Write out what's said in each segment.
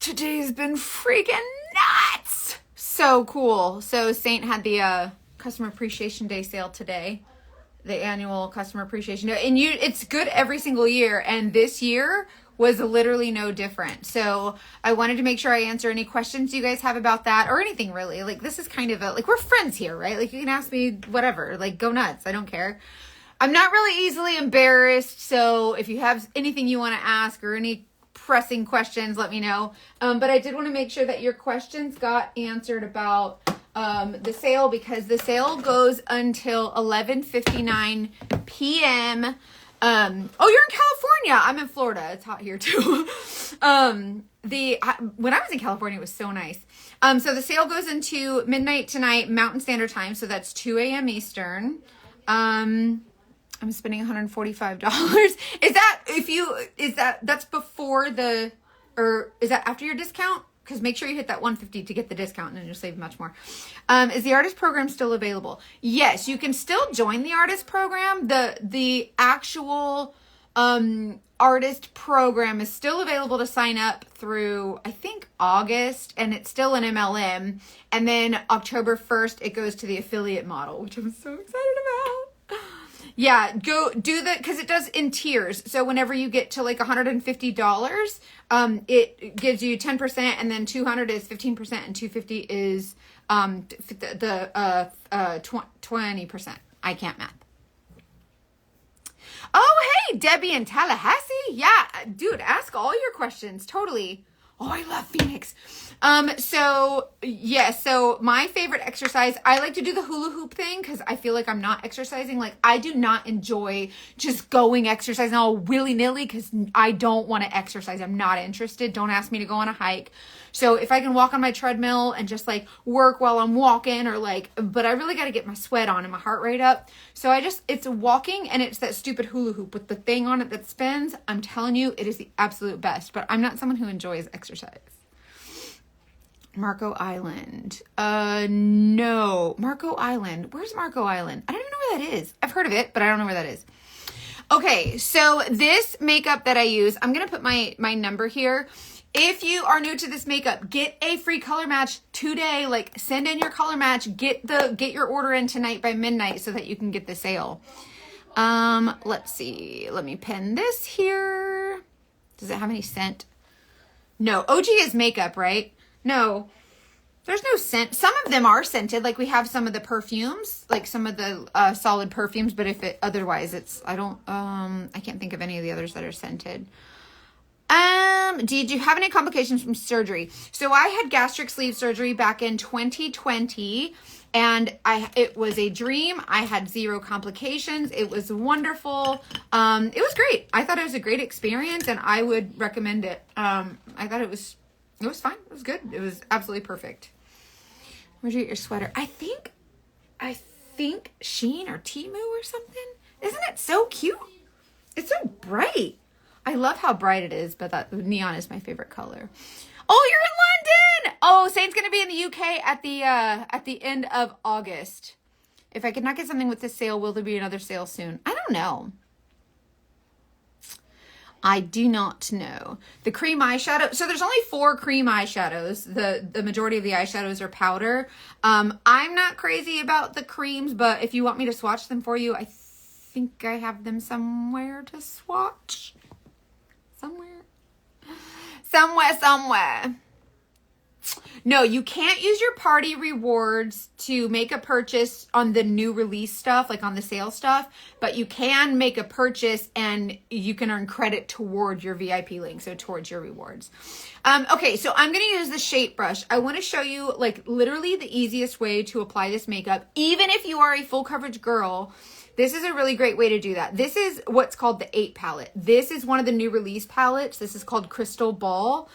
Today's been freaking nuts. So cool. So Saint had the Customer Appreciation Day sale today. The annual Customer Appreciation Day. And it's good every single year. And this year was literally no different. So I wanted to make sure I answer any questions you guys have about that or anything really. Like this is kind of like we're friends here, right? Like you can ask me whatever, like go nuts. I don't care. I'm not really easily embarrassed. So if you have anything you want to ask or any pressing questions, let me know. But I did want to make sure that your questions got answered about the sale, because the sale goes until 11:59 p.m. Oh, you're in California. I'm in Florida. It's hot here too. When I was in California, it was so nice. So the sale goes into midnight tonight, Mountain Standard Time. So that's 2 a.m. Eastern. I'm spending $145. That's before or is that after your discount? Because make sure you hit that $150 to get the discount and then you'll save much more. Is the artist program still available? Yes, you can still join the artist program. The actual artist program is still available to sign up through, I think, August, and it's still an MLM. And then October 1st, it goes to the affiliate model, which I'm so excited about. Yeah, go do that because it does in tiers. So whenever you get to like $150, it gives you 10%, and then 200 is 15%, and 250 is 20%. I can't math. Oh, hey, Debbie in Tallahassee. Yeah, dude, ask all your questions. Totally. Oh, I love Phoenix. So my favorite exercise, I like to do the hula hoop thing because I feel like I'm not exercising. Like I do not enjoy just going exercising all willy-nilly because I don't want to exercise. I'm not interested. Don't ask me to go on a hike. So if I can walk on my treadmill and just like work while I'm walking but I really got to get my sweat on and my heart rate up. So it's walking and it's that stupid hula hoop with the thing on it that spins. I'm telling you, it is the absolute best, but I'm not someone who enjoys exercise. Marco Island. No. Marco Island. Where's Marco Island? I don't even know where that is. I've heard of it, but I don't know where that is. Okay, so this makeup that I use, I'm going to put my number here. If you are new to this makeup, get a free color match today. Like send in your color match, get your order in tonight by midnight so that you can get the sale. Let's see. Let me pen this here. Does it have any scent? No. OG is makeup, right? No. There's no scent. Some of them are scented. Like we have some of the perfumes, like some of the solid perfumes, but otherwise I can't think of any of the others that are scented. Did you have any complications from surgery? So I had gastric sleeve surgery back in 2020 and it was a dream. I had 0 complications. It was wonderful. It was great. I thought it was a great experience and I would recommend it. I thought it was fine. It was good. It was absolutely perfect. Where'd you get your sweater? I think Shein or Temu or something. Isn't it so cute? It's so bright. I love how bright it is, but that neon is my favorite color. Oh, you're in London! Oh, Saint's going to be in the UK at the end of August. If I could not get something with this sale, will there be another sale soon? I don't know. I do not know. The cream eyeshadow. So there's only 4 cream eyeshadows. The majority of the eyeshadows are powder. I'm not crazy about the creams, but if you want me to swatch them for you, I think I have them somewhere to swatch. Somewhere. No, you can't use your party rewards to make a purchase on the new release stuff, like on the sale stuff, but you can make a purchase and you can earn credit toward your VIP link, so towards your rewards. Okay, so I'm going to use the shape brush. I want to show you like literally the easiest way to apply this makeup, even if you are a full coverage girl. This is a really great way to do that. This is what's called the 8 palette. This is one of the new release palettes. This is called Crystal Ball.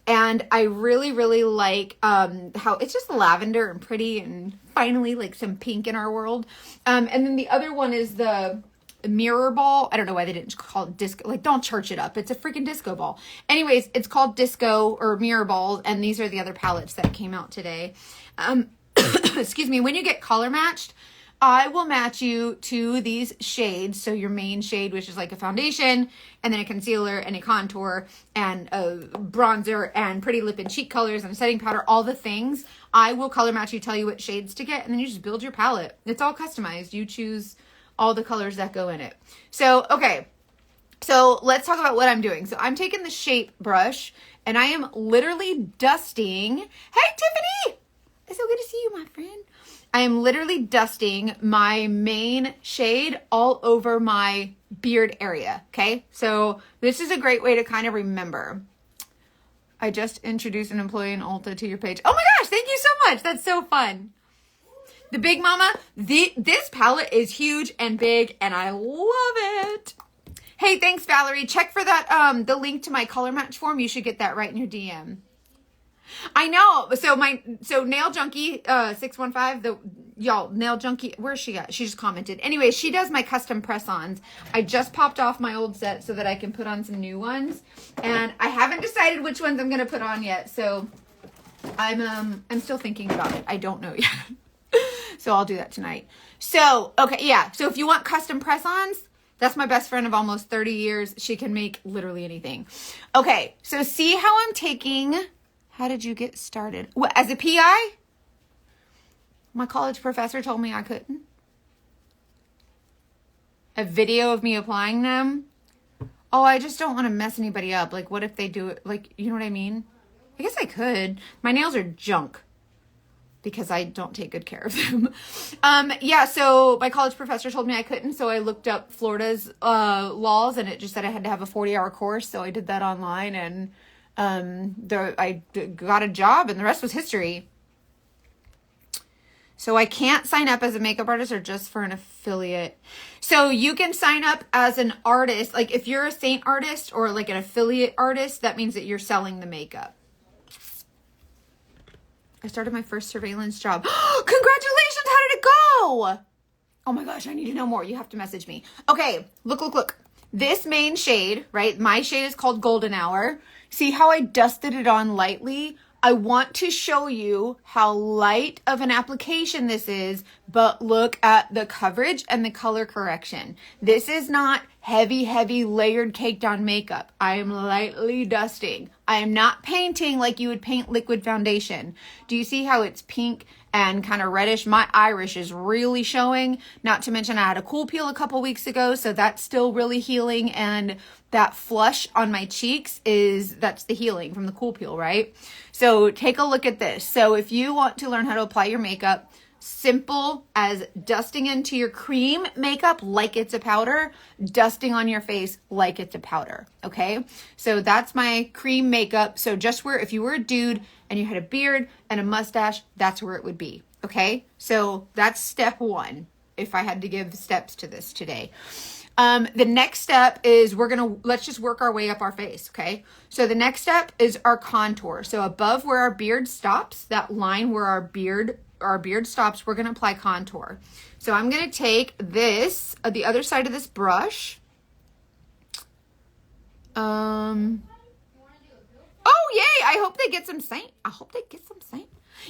And I really, really like how it's just lavender and pretty and finally like some pink in our world. And then the other one is the Mirror Ball. I don't know why they didn't call it disco. Like, don't church it up. It's a freaking disco ball. Anyways, it's called Disco or Mirror Balls. And these are the other palettes that came out today. Excuse me. When you get color matched, I will match you to these shades. So your main shade, which is like a foundation, and then a concealer and a contour and a bronzer and pretty lip and cheek colors and a setting powder, all the things. I will color match you, tell you what shades to get, and then you just build your palette. It's all customized. You choose all the colors that go in it. So, okay. So let's talk about what I'm doing. So I'm taking the shape brush and I am literally dusting. Hey, Tiffany! It's so good to see you, my friend. I am literally dusting my main shade all over my beard area, okay? So this is a great way to kind of remember. I just introduced an employee in Ulta to your page. Oh my gosh, thank you so much. That's so fun. The Big Mama, this palette is huge and big and I love it. Hey, thanks, Valerie. Check for that, the link to my color match form. You should get that right in your DM. I know. So Nail Junkie 615, y'all, Nail Junkie, where's she at? She just commented. Anyway, she does my custom press-ons. I just popped off my old set so that I can put on some new ones. And I haven't decided which ones I'm going to put on yet. So I'm still thinking about it. I don't know yet. So I'll do that tonight. So, okay, yeah. So if you want custom press-ons, that's my best friend of almost 30 years. She can make literally anything. Okay, so see how I'm taking... How did you get started? What, as a PI? My college professor told me I couldn't. A video of me applying them? Oh, I just don't want to mess anybody up. Like, what if they do it? Like, you know what I mean? I guess I could. My nails are junk because I don't take good care of them. Yeah, so my college professor told me I couldn't, so I looked up Florida's laws, and it just said I had to have a 40-hour course, so I did that online, and I got a job, and the rest was history. So I can't sign up as a makeup artist or just for an affiliate. So you can sign up as an artist. Like if you're a Saint artist or like an affiliate artist, that means that you're selling the makeup. I started my first surveillance job. Congratulations! How did it go? Oh my gosh, I need to know more. You have to message me. Okay, look. This main shade, right? My shade is called Golden Hour. See how I dusted it on lightly? I want to show you how light of an application this is, but look at the coverage and the color correction. This is not heavy layered caked on makeup. I am lightly dusting. I am not painting like you would paint liquid foundation. Do you see how it's pink and kind of reddish? My iris is really showing. Not to mention I had a cool peel a couple weeks ago, so that's still really healing, and that flush on my cheeks that's the healing from the cool peel, right? So take a look at this. So if you want to learn how to apply your makeup, simple as dusting into your cream makeup like it's a powder, dusting on your face like it's a powder, okay? So that's my cream makeup. So just where, if you were a dude and you had a beard and a mustache, that's where it would be, okay? So that's step one, if I had to give steps to this today. The next step is let's just work our way up our face, okay? So the next step is our contour. So above where our beard stops, that line where our beard stops, we're gonna apply contour. So I'm gonna take this, the other side of this brush. Oh yay, I hope they get some Saint.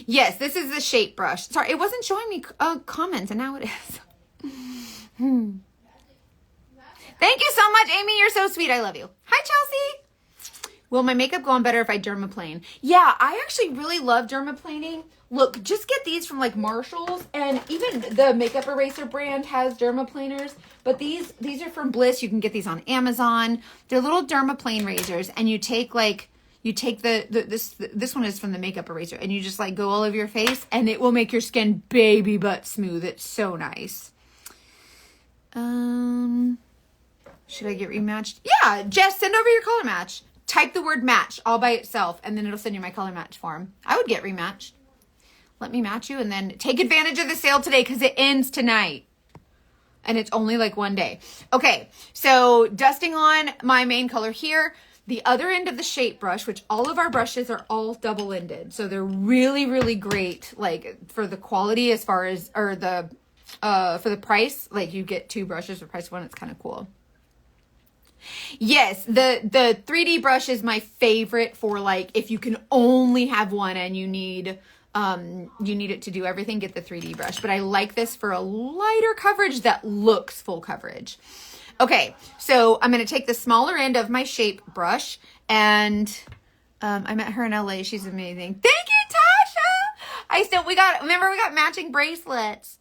Yes, this is the shape brush. Sorry, it wasn't showing me comments, and now it is. Thank you so much, Amy. You're so sweet. I love you. Hi, Chelsea. Will my makeup go on better if I dermaplane? Yeah, I actually really love dermaplaning. Look, just get these from like Marshalls, and even the makeup eraser brand has dermaplaners, but these are from Bliss. You can get these on Amazon. They're little dermaplane razors, and you take this one is from the makeup eraser, and you just like go all over your face, and it will make your skin baby butt smooth. It's so nice. Should I get rematched? Yeah, Jess, send over your color match. Type the word match all by itself, and then it'll send you my color match form. I would get rematched. Let me match you, and then take advantage of the sale today because it ends tonight. And it's only like one day. Okay, so dusting on my main color here. The other end of the shape brush, which all of our brushes are all double-ended. So they're really great, like for the quality as far as, or the, for the price. Like you get two brushes for price of one. It's kind of cool. Yes, the 3D brush is my favorite for like if you can only have one and you need you need it to do everything, get the 3D brush. But I like this for a lighter coverage that looks full coverage. Okay, so I'm going to take the smaller end of my shape brush, and I met her in LA. She's amazing. Thank you, Tasha. We got matching bracelets.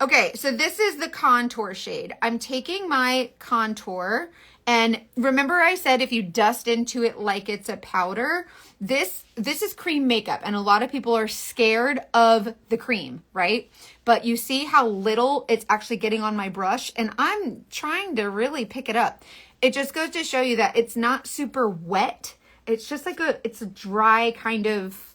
Okay, so this is the contour shade. I'm taking my contour, and remember I said if you dust into it like it's a powder, this is cream makeup, and a lot of people are scared of the cream, right? But you see how little it's actually getting on my brush, and I'm trying to really pick it up. It just goes to show you that it's not super wet. It's just like it's a dry kind of,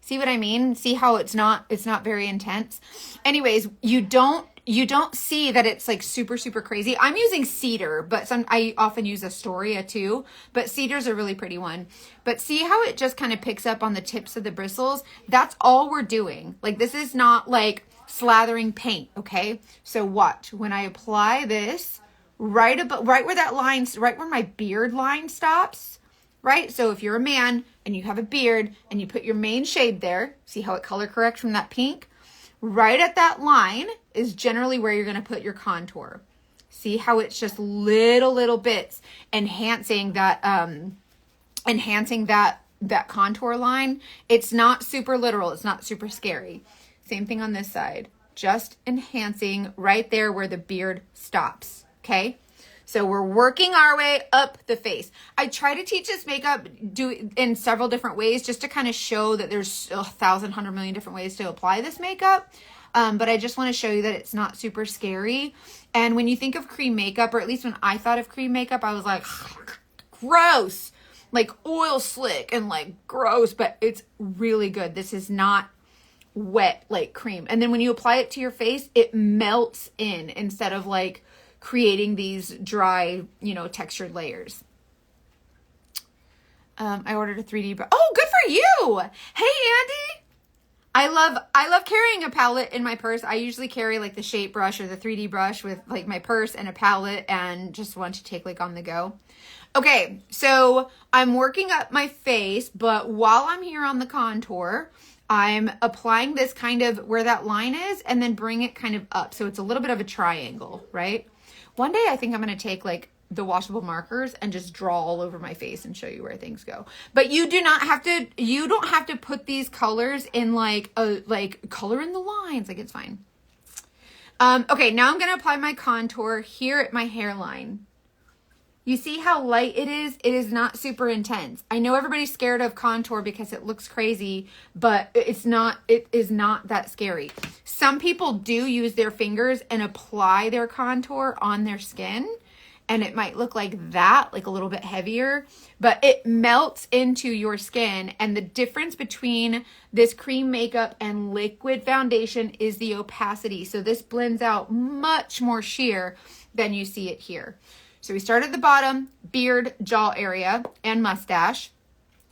see what I mean? See how it's not very intense. Anyways, you don't see that it's like super, super crazy. I'm using cedar, but I often use Astoria too, but cedar's a really pretty one. But see how it just kind of picks up on the tips of the bristles? That's all we're doing. Like, this is not like slathering paint, okay? So watch, when I apply this right where that line, right where my beard line stops, right? So if you're a man and you have a beard and you put your main shade there, see how it color corrects from that pink? Right at that line is generally where you're going to put your contour. See how it's just little bits enhancing that contour line. It's not super literal. It's not super scary. Same thing on this side. Just enhancing right there where the beard stops. Okay? So we're working our way up the face. I try to teach this makeup in several different ways just to kind of show that there's 1,000 million different ways to apply this makeup. But I just want to show you that it's not super scary. And when you think of cream makeup, or at least when I thought of cream makeup, I was like, gross, like oil slick and like gross, but it's really good. This is not wet like cream. And then when you apply it to your face, it melts in instead of like creating these dry, textured layers. I ordered a 3D brush. Oh, good for you. Hey, Andy. I love carrying a palette in my purse. I usually carry like the shape brush or the 3D brush with like my purse and a palette, and just one to take like on the go. Okay, so I'm working up my face, but while I'm here on the contour, I'm applying this kind of where that line is and then bring it kind of up. So it's a little bit of a triangle, right? One day I think I'm going to take like the washable markers and just draw all over my face and show you where things go. But you don't have to put these colors in like color in the lines. Like, it's fine. Okay, now I'm going to apply my contour here at my hairline. You see how light it is? It is not super intense. I know everybody's scared of contour because it looks crazy, but it is not that scary. Some people do use their fingers and apply their contour on their skin, and it might look like that, like a little bit heavier, but it melts into your skin. And the difference between this cream makeup and liquid foundation is the opacity. So this blends out much more sheer than you see it here. So we start at the bottom, beard, jaw area, and mustache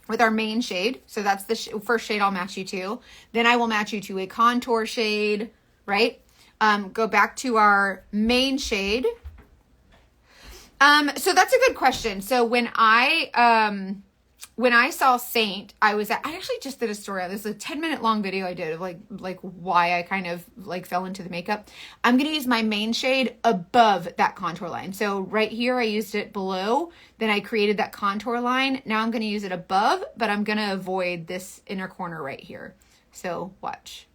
with our main shade. So that's the first shade I'll match you to. Then I will match you to a contour shade, right? Go back to our main shade. So that's a good question. So when I saw Saint, I actually just did a story. This is a 10-minute long video I did of like why I kind of like fell into the makeup. I'm going to use my main shade above that contour line. So right here, I used it below, then I created that contour line. Now I'm going to use it above, but I'm going to avoid this inner corner right here. So watch.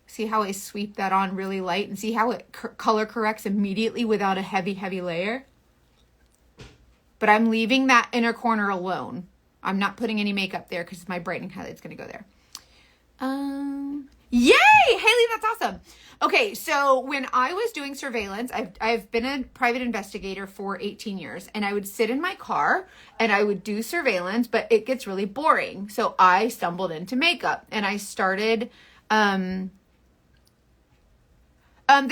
See how I sweep that on really light, and see how it color corrects immediately without a heavy, heavy layer. But I'm leaving that inner corner alone. I'm not putting any makeup there because my brightening highlight's going to go there. Yay! Haley, that's awesome. Okay, so when I was doing surveillance, I've been a private investigator for 18 years, and I would sit in my car and I would do surveillance, but it gets really boring. So I stumbled into makeup, and I started, the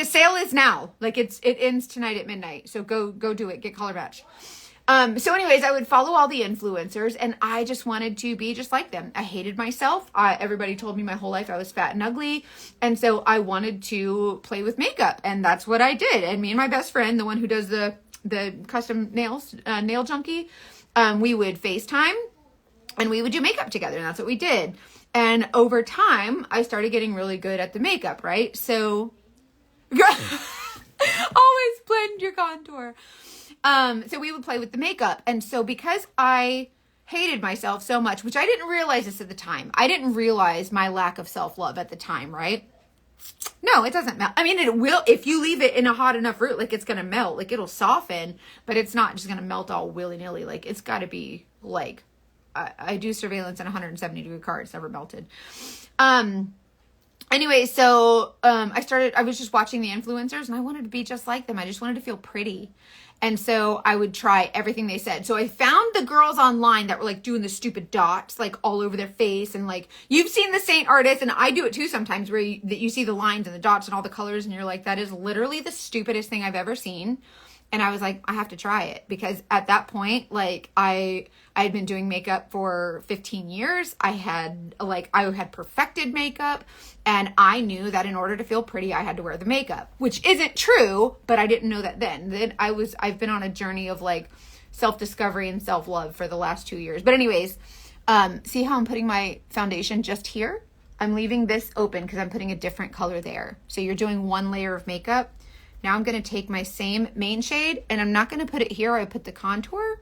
sale is now. Like, it ends tonight at midnight. So go do it. Get color match. So anyways, I would follow all the influencers, and I just wanted to be just like them. I hated myself. Everybody told me my whole life I was fat and ugly. And so I wanted to play with makeup, and that's what I did. And me and my best friend, the one who does the custom nails, Nail Junkie, we would FaceTime. and we would do makeup together, and that's what we did. And over time, I started getting really good at the makeup, right? So always blend your contour. So we would play with the makeup. And so because I hated myself so much, which I didn't realize this at the time. I didn't realize my lack of self-love at the time, right? No, it doesn't melt. I mean, it will, if you leave it in a hot enough room, like it's going to melt, like it'll soften, but it's not just going to melt all willy-nilly. Like it's got to be like, I do surveillance in 170-degree car. It's never melted. Anyway, so I was just watching the influencers and I wanted to be just like them. I just wanted to feel pretty. And so I would try everything they said. So I found the girls online that were like doing the stupid dots, like all over their face. And like, you've seen the Saint artist, and I do it too sometimes, where you see the lines and the dots and all the colors. And you're like, that is literally the stupidest thing I've ever seen. And I was like, I have to try it, because at that point, like I had been doing makeup for 15 years. I had perfected makeup, and I knew that in order to feel pretty, I had to wear the makeup, which isn't true, but I didn't know that then. Then I've been on a journey of like self-discovery and self-love for the last 2 years. But anyways, see how I'm putting my foundation just here? I'm leaving this open because I'm putting a different color there. So you're doing one layer of makeup. Now I'm going to take my same main shade, and I'm not going to put it here where I put the contour.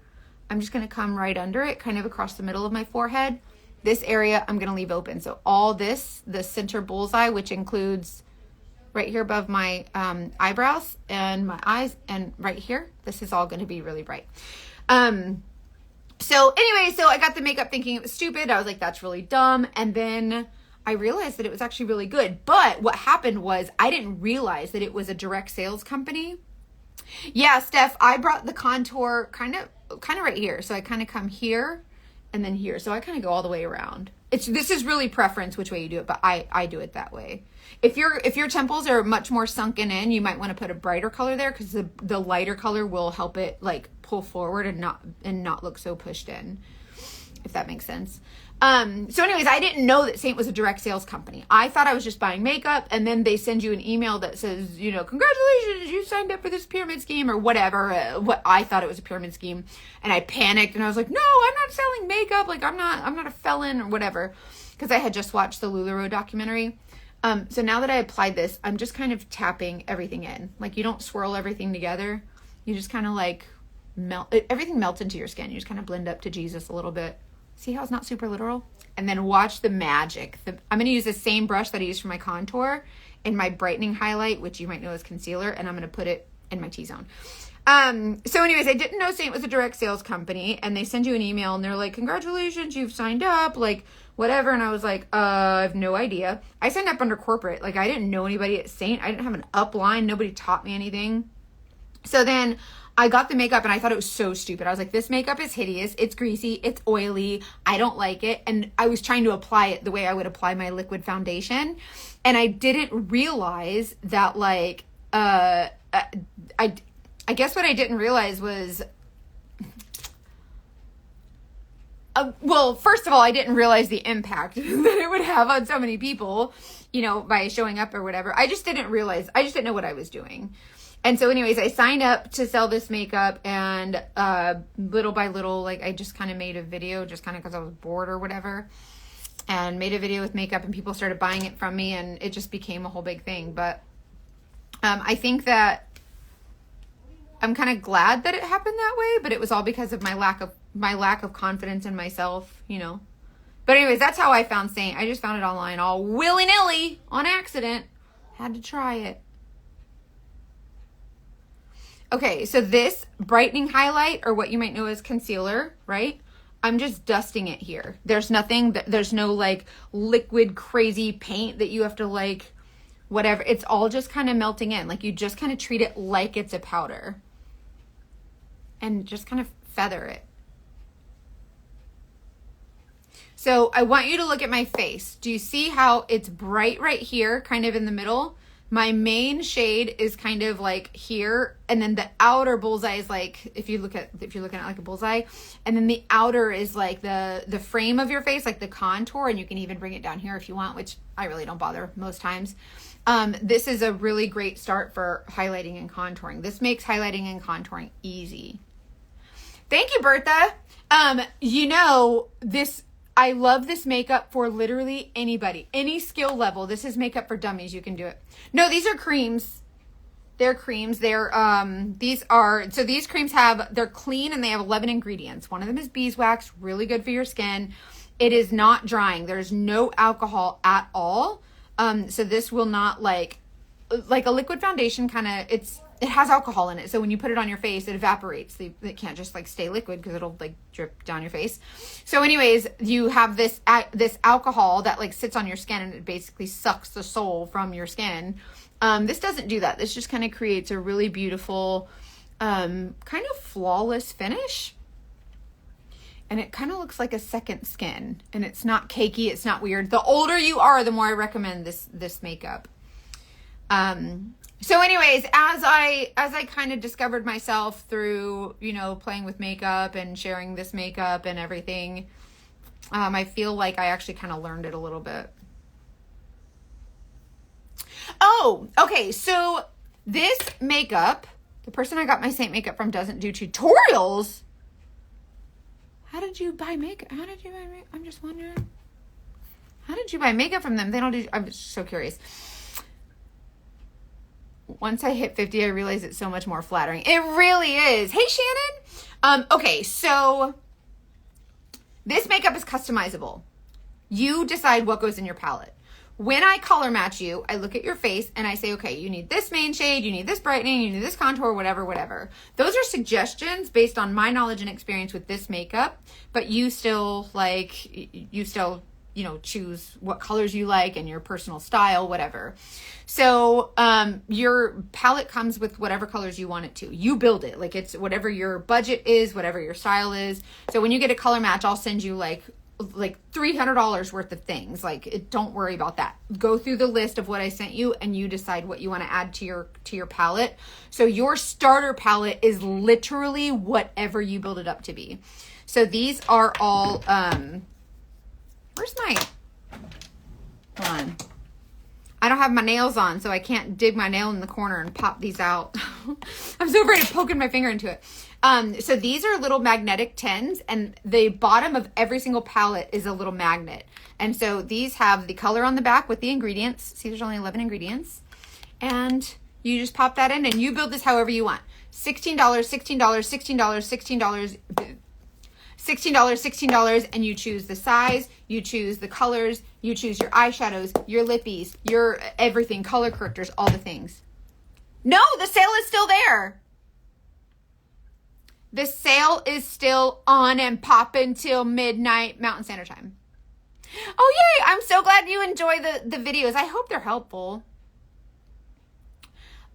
I'm just going to come right under it, kind of across the middle of my forehead. This area I'm going to leave open. So all this, the center bullseye, which includes right here above my eyebrows and my eyes, and right here, this is all going to be really bright. So anyway, so I got the makeup thinking it was stupid. I was like, that's really dumb. And then I realized that it was actually really good. But what happened was I didn't realize that it was a direct sales company. Yeah, Steph, I brought the contour kind of right here. So I kind of come here and then here. So I kind of go all the way around. This is really preference which way you do it, but I do it that way. If your temples are much more sunken in, you might want to put a brighter color there, because the lighter color will help it like pull forward and not look so pushed in, if that makes sense. So anyways, I didn't know that Saint was a direct sales company. I thought I was just buying makeup, and then they send you an email that says, congratulations, you signed up for this pyramid scheme or whatever. What I thought it was a pyramid scheme, and I panicked and I was like, no, I'm not selling makeup. Like I'm not a felon or whatever, because I had just watched the LuLaRoe documentary. So now that I applied this, I'm just kind of tapping everything in. Like you don't swirl everything together. You just kind of like everything melts into your skin. You just kind of blend up to Jesus a little bit. See how it's not super literal? And then watch the magic. I'm going to use the same brush that I used for my contour in my brightening highlight, which you might know as concealer, and I'm going to put it in my T-zone. So anyways, I didn't know Saint was a direct sales company, and they send you an email and they're like, congratulations, you've signed up, like whatever. And I was like, I have no idea. I signed up under corporate. Like I didn't know anybody at Saint. I didn't have an upline. Nobody taught me anything. So then I got the makeup and I thought it was so stupid. I was like, this makeup is hideous. It's greasy. It's oily. I don't like it. And I was trying to apply it the way I would apply my liquid foundation. And I didn't realize that like, I guess what I didn't realize was, well, first of all, I didn't realize the impact that it would have on so many people, by showing up or whatever. I just didn't know what I was doing. And so anyways, I signed up to sell this makeup, and little by little, like I just kind of made a video just kind of because I was bored or whatever, and made a video with makeup, and people started buying it from me, and it just became a whole big thing. But I think that I'm kind of glad that it happened that way, but it was all because of my lack of confidence in myself, But anyways, that's how I found Saint. I just found it online all willy-nilly on accident. Had to try it. Okay, so this brightening highlight, or what you might know as concealer, right? I'm just dusting it here. There's no like liquid crazy paint that you have to like, whatever. It's all just kind of melting in. Like you just kind of treat it like it's a powder. And just kind of feather it. So I want you to look at my face. Do you see how it's bright right here, kind of in the middle? My main shade is kind of like here, and then the outer bullseye is like, if you're looking at it like a bullseye, and then the outer is like the frame of your face, like the contour, and you can even bring it down here if you want, which I really don't bother most times. This is a really great start for highlighting and contouring. This makes highlighting and contouring easy. Thank you, Bertha. This I love this makeup for literally anybody, any skill level. This is makeup for dummies. You can do it. No, these are creams. They're creams. These creams they're clean and they have 11 ingredients. One of them is beeswax, really good for your skin. It is not drying. There's no alcohol at all. So this will not like a liquid foundation it has alcohol in it. So when you put it on your face, it evaporates. It can't just like stay liquid because it'll like drip down your face. So anyways, you have this alcohol that like sits on your skin and it basically sucks the soul from your skin. This doesn't do that. This just kind of creates a really beautiful, kind of flawless finish. And it kind of looks like a second skin, and it's not cakey. It's not weird. The older you are, the more I recommend this makeup. So anyways, as I kind of discovered myself through, playing with makeup and sharing this makeup and everything, I feel like I actually kind of learned it a little bit. Oh, okay. So this makeup, the person I got my Saint makeup from doesn't do tutorials. How did you buy makeup? I'm just wondering. How did you buy makeup from them? They don't do, I'm just so curious. Once I hit 50, I realized it's so much more flattering. It really is. Hey, Shannon. Okay, so this makeup is customizable. You decide what goes in your palette. When I color match you, I look at your face and I say, okay, you need this main shade, you need this brightening, you need this contour, whatever. Those are suggestions based on my knowledge and experience with this makeup, but you still choose what colors you like and your personal style, whatever. So, your palette comes with whatever colors you want it to. You build it. Like it's whatever your budget is, whatever your style is. So when you get a color match, I'll send you like $300 worth of things. Don't worry about that. Go through the list of what I sent you and you decide what you want to add to your palette. So your starter palette is literally whatever you build it up to be. So these are all, hold on. I don't have my nails on, so I can't dig my nail in the corner and pop these out. I'm so afraid of poking my finger into it. So these are little magnetic tins, and the bottom of every single palette is a little magnet. And so these have the color on the back with the ingredients. See, there's only 11 ingredients. And you just pop that in, and you build this however you want. $16, $16, $16, $16, $16, and you choose the size, you choose the colors, you choose your eyeshadows, your lippies, your everything, color correctors, all the things. No, the sale is still there. The sale is still on and popping till midnight Mountain Standard Time. Oh, yay. I'm so glad you enjoy the videos. I hope they're helpful.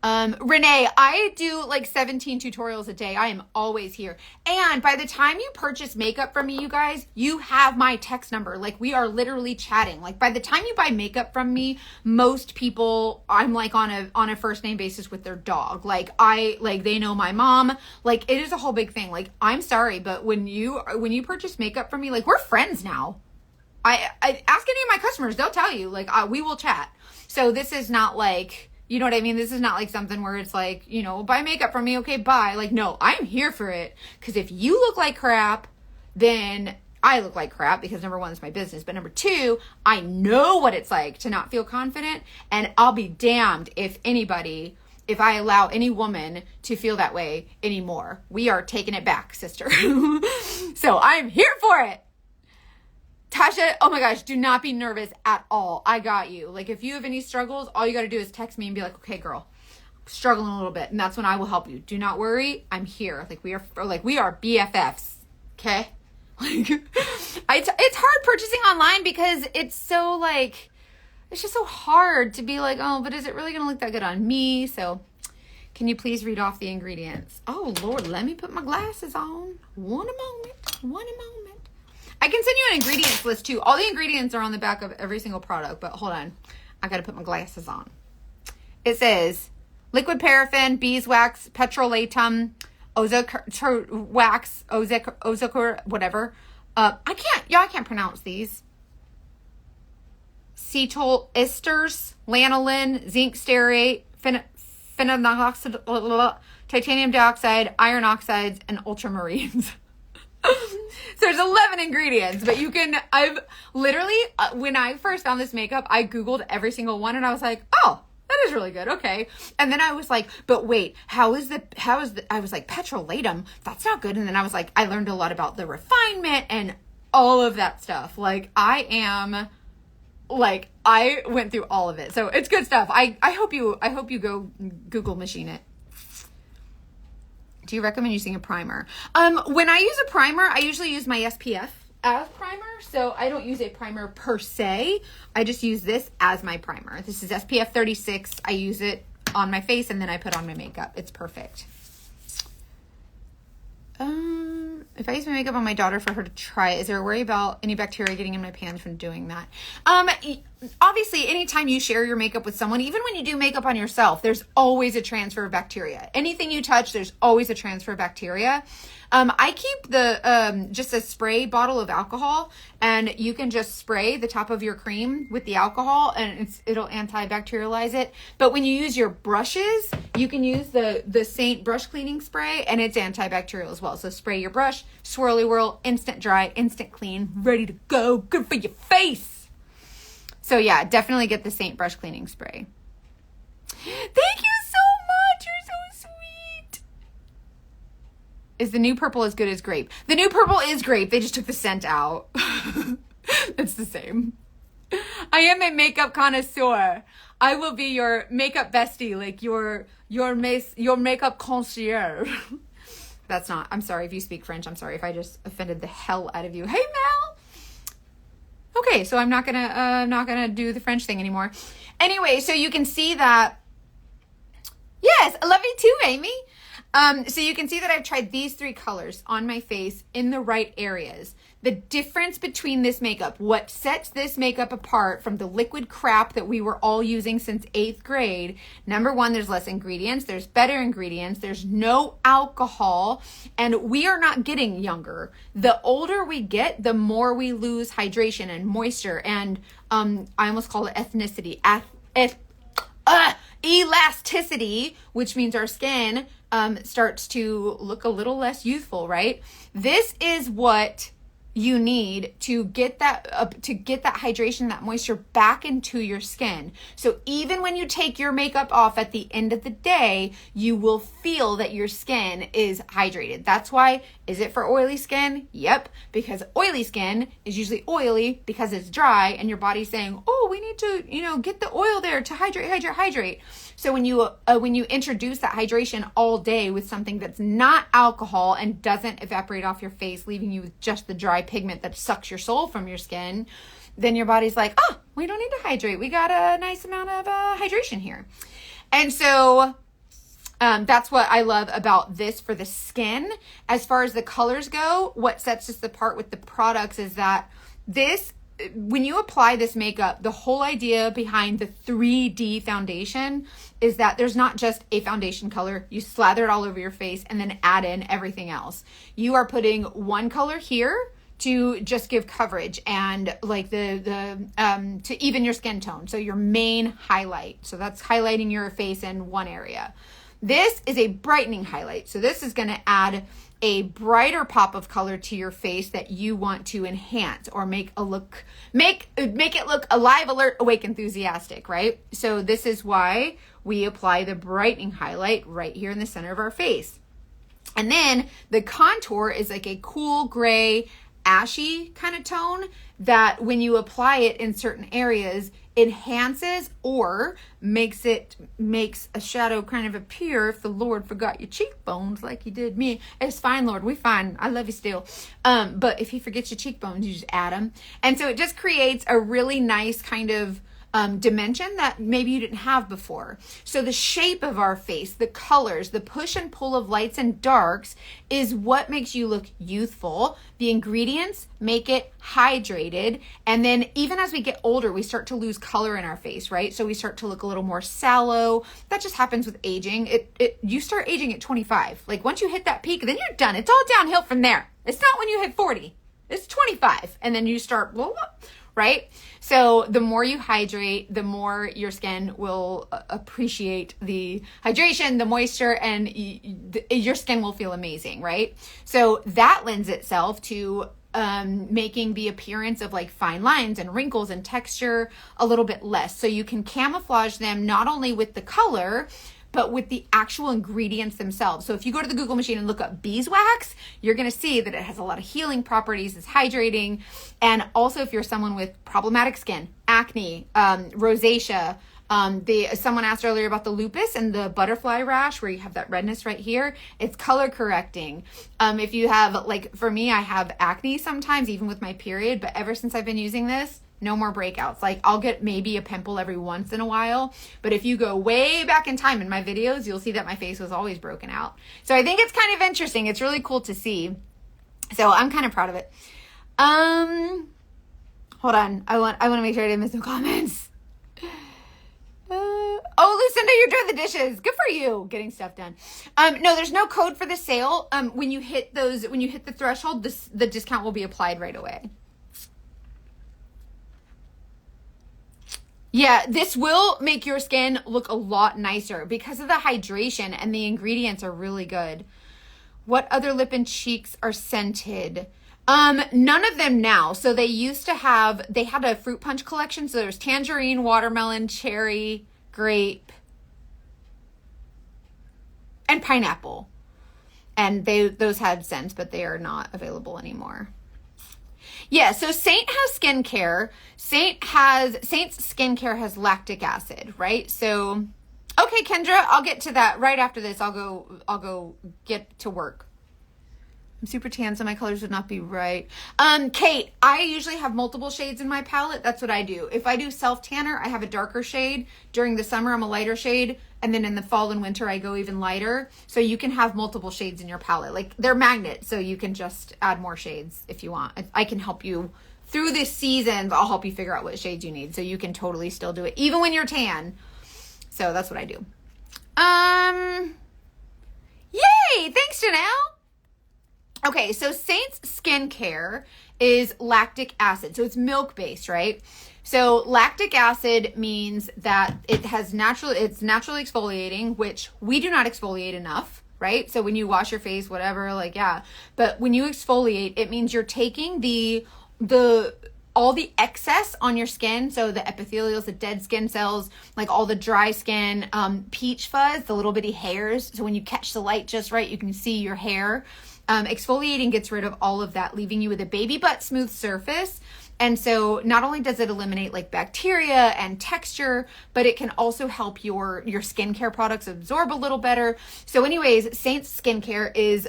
Renee, I do like 17 tutorials a day. I am always here. And by the time you purchase makeup from me, you guys, you have my text number. Like we are literally chatting. Like by the time you buy makeup from me, most people, I'm like on a first name basis with their dog. They know my mom. Like it is a whole big thing. Like I'm sorry, but when you purchase makeup from me, like we're friends now. I ask any of my customers, they'll tell you, like we will chat. So this is not like, you know what I mean? This is not like something where it's like, buy makeup from me. Okay, bye. Like, no, I'm here for it. Because if you look like crap, then I look like crap because number one, it's my business. But number two, I know what it's like to not feel confident. And I'll be damned if I allow any woman to feel that way anymore. We are taking it back, sister. So I'm here for it. Tasha, oh my gosh, do not be nervous at all. I got you. Like if you have any struggles, all you got to do is text me and be like, okay, girl, I'm struggling a little bit. And that's when I will help you. Do not worry. I'm here. We are BFFs. Okay. It's hard purchasing online because it's so it's just so hard to be like, oh, but is it really going to look that good on me? So can you please read off the ingredients? Oh Lord, let me put my glasses on. One moment. I can send you an ingredients list too. All the ingredients are on the back of every single product, but hold on. I got to put my glasses on. It says liquid paraffin, beeswax, petrolatum, wax, ozocor, whatever. I can't pronounce these. Cetyl esters, lanolin, zinc stearate, phenanoxide, titanium dioxide, iron oxides, and ultramarines. So there's 11 ingredients, but I've literally, when I first found this makeup, I Googled every single one and I was like, oh, that is really good. Okay. And then I was like, but wait, I was like, petrolatum, that's not good. And then I was like, I learned a lot about the refinement and all of that stuff. Like I went through all of it. So it's good stuff. I hope you go Google machine it. Do you recommend using a primer? When I use a primer, I usually use my SPF as primer. So I don't use a primer per se. I just use this as my primer. This is SPF 36. I use it on my face and then I put on my makeup. It's perfect. If I use my makeup on my daughter for her to try it, is there a worry about any bacteria getting in my pans from doing that? Obviously, anytime you share your makeup with someone, even when you do makeup on yourself, there's always a transfer of bacteria. Anything you touch, there's always a transfer of bacteria. I keep just a spray bottle of alcohol, and you can just spray the top of your cream with the alcohol and it'll antibacterialize it. But when you use your brushes, you can use the Saint brush cleaning spray and it's antibacterial as well. So spray your brush, swirly whirl, instant dry, instant clean, ready to go. Good for your face. So yeah, definitely get the Saint brush cleaning spray. Thank you so much. You're so sweet. Is the new purple as good as grape? The new purple is grape. They just took the scent out. It's the same. I am a makeup connoisseur. I will be your makeup bestie, like your makeup concierge. That's not. I'm sorry if you speak French. I'm sorry if I just offended the hell out of you. Hey, Mel. Okay, so I'm not gonna do the French thing anymore. Anyway, so you can see that. Yes, I love you too, Amy. So you can see that I've tried these 3 colors on my face in the right areas. The difference between this makeup, what sets this makeup apart from the liquid crap that we were all using since 8th grade. Number 1, there's less ingredients. There's better ingredients. There's no alcohol. And we are not getting younger. The older we get, the more we lose hydration and moisture. And I almost call it ethnicity. Elasticity, which means our skin starts to look a little less youthful, right? This is what you need to get that hydration, that moisture back into your skin. So even when you take your makeup off at the end of the day, you will feel that your skin is hydrated. That's why, is it for oily skin? Yep, because oily skin is usually oily because it's dry and your body's saying, oh, we need to, get the oil there to hydrate. So when you introduce that hydration all day with something that's not alcohol and doesn't evaporate off your face, leaving you with just the dry pigment that sucks your soul from your skin, then your body's like, oh, we don't need to hydrate. We got a nice amount of hydration here. And so that's what I love about this for the skin. As far as the colors go, what sets us apart with the products is that when you apply this makeup, the whole idea behind the 3D foundation is that there's not just a foundation color. You slather it all over your face and then add in everything else. You are putting one color here to just give coverage and like to even your skin tone. So your main highlight. So that's highlighting your face in one area. This is a brightening highlight. So this is going to add a brighter pop of color to your face that you want to enhance or make it look alive, alert, awake, enthusiastic, right? So this is why we apply the brightening highlight right here in the center of our face. And then the contour is like a cool gray, ashy kind of tone that when you apply it in certain areas, enhances or makes a shadow kind of appear if the Lord forgot your cheekbones like he did me. It's fine, Lord, we fine. I love you still. But if he forgets your cheekbones, you just add them. And so it just creates a really nice kind of dimension that maybe you didn't have before. So the shape of our face, the colors, the push and pull of lights and darks is what makes you look youthful. The ingredients make it hydrated. And then even as we get older, we start to lose color in our face, right? So we start to look a little more sallow. That just happens with aging. You start aging at 25. Like once you hit that peak, then you're done. It's all downhill from there. It's not when you hit 40. It's 25. And then you start, right? So the more you hydrate, the more your skin will appreciate the hydration, the moisture, and your skin will feel amazing, right? So that lends itself to making the appearance of like fine lines and wrinkles and texture a little bit less. So you can camouflage them not only with the color, but with the actual ingredients themselves. So if you go to the Google machine and look up beeswax, you're going to see that it has a lot of healing properties, it's hydrating. And also if you're someone with problematic skin, acne, rosacea, someone asked earlier about the lupus and the butterfly rash where you have that redness right here. It's color correcting. If you have, like for me, I have acne sometimes, even with my period, but ever since I've been using this, no more breakouts. Like I'll get maybe a pimple every once in a while, but if you go way back in time in my videos, you'll see that my face was always broken out. So I think it's kind of interesting. It's really cool to see. So I'm kind of proud of it. Hold on. I want to make sure I didn't miss no comments. Oh, Lucinda, you're doing the dishes. Good for you, getting stuff done. No, there's no code for the sale. When you hit the threshold, the discount will be applied right away. Yeah, this will make your skin look a lot nicer because of the hydration, and the ingredients are really good. What other lip and cheeks are scented? None of them now. So they had a fruit punch collection. So there's tangerine, watermelon, cherry, grape, and pineapple. And those had scents, but they are not available anymore. Yeah, so Saint has skincare. Saint's skincare has lactic acid, right? So, okay, Kendra, I'll get to that right after this. I'll go get to work. I'm super tan, so my colors would not be right. Kate, I usually have multiple shades in my palette. That's what I do. If I do self tanner, I have a darker shade. During the summer, I'm a lighter shade. And then in the fall and winter, I go even lighter. So you can have multiple shades in your palette. Like they're magnets, so you can just add more shades if you want. I can help you through this season. I'll help you figure out what shades you need. So you can totally still do it, even when you're tan. So that's what I do. Yay! Thanks, Janelle. Okay, so Saint's skincare is lactic acid. So it's milk-based, right? So lactic acid means that it's naturally exfoliating, which we do not exfoliate enough, right? So when you wash your face, whatever, like, yeah. But when you exfoliate, it means you're taking all the excess on your skin, so the epithelials, the dead skin cells, like all the dry skin, peach fuzz, the little bitty hairs. So when you catch the light just right, you can see your hair. Exfoliating gets rid of all of that, leaving you with a baby butt smooth surface. And so not only does it eliminate like bacteria and texture, but it can also help your skincare products absorb a little better. So anyways, Saint's skincare is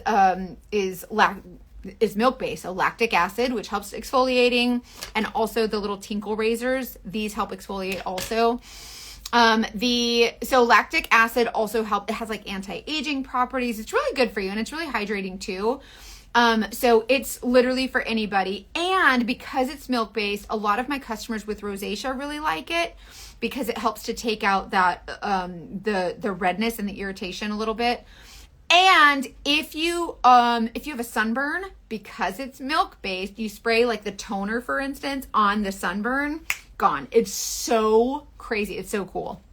milk-based, so lactic acid, which helps exfoliating, and also the little tinkle razors. These help exfoliate also. So lactic acid also it has like anti-aging properties. It's really good for you, and it's really hydrating too. So it's literally for anybody. And because it's milk-based, a lot of my customers with rosacea really like it because it helps to take out that, the redness and the irritation a little bit. And if you have a sunburn, because it's milk-based, you spray like the toner, for instance, on the sunburn, gone. It's so crazy. It's so cool.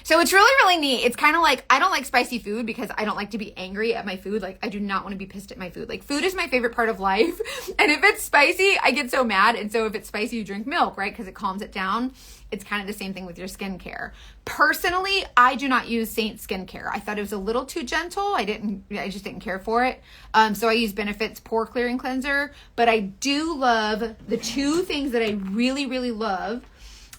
So it's really, really neat. It's kind of like, I don't like spicy food because I don't like to be angry at my food. Like I do not want to be pissed at my food. Like food is my favorite part of life. And if it's spicy, I get so mad. And so if it's spicy, you drink milk, right? Because it calms it down. It's kind of the same thing with your skincare. Personally, I do not use Saint skincare. I thought it was a little too gentle. I just didn't care for it. So I use Benefit's Pore Clearing Cleanser. But I do love the two things that I really, really love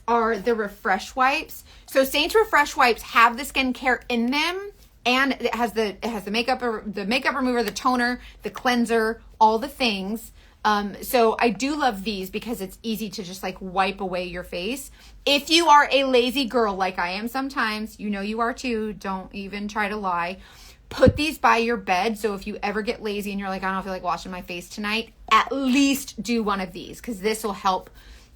are the Refresh Wipes. So Saint's Refresh Wipes have the skincare in them, and it has the makeup remover, the toner, the cleanser, all the things. So I do love these because it's easy to just like wipe away your face. If you are a lazy girl like I am sometimes, you know you are too, don't even try to lie. Put these by your bed, so if you ever get lazy and you're like, I don't feel like washing my face tonight, at least do one of these, because this will help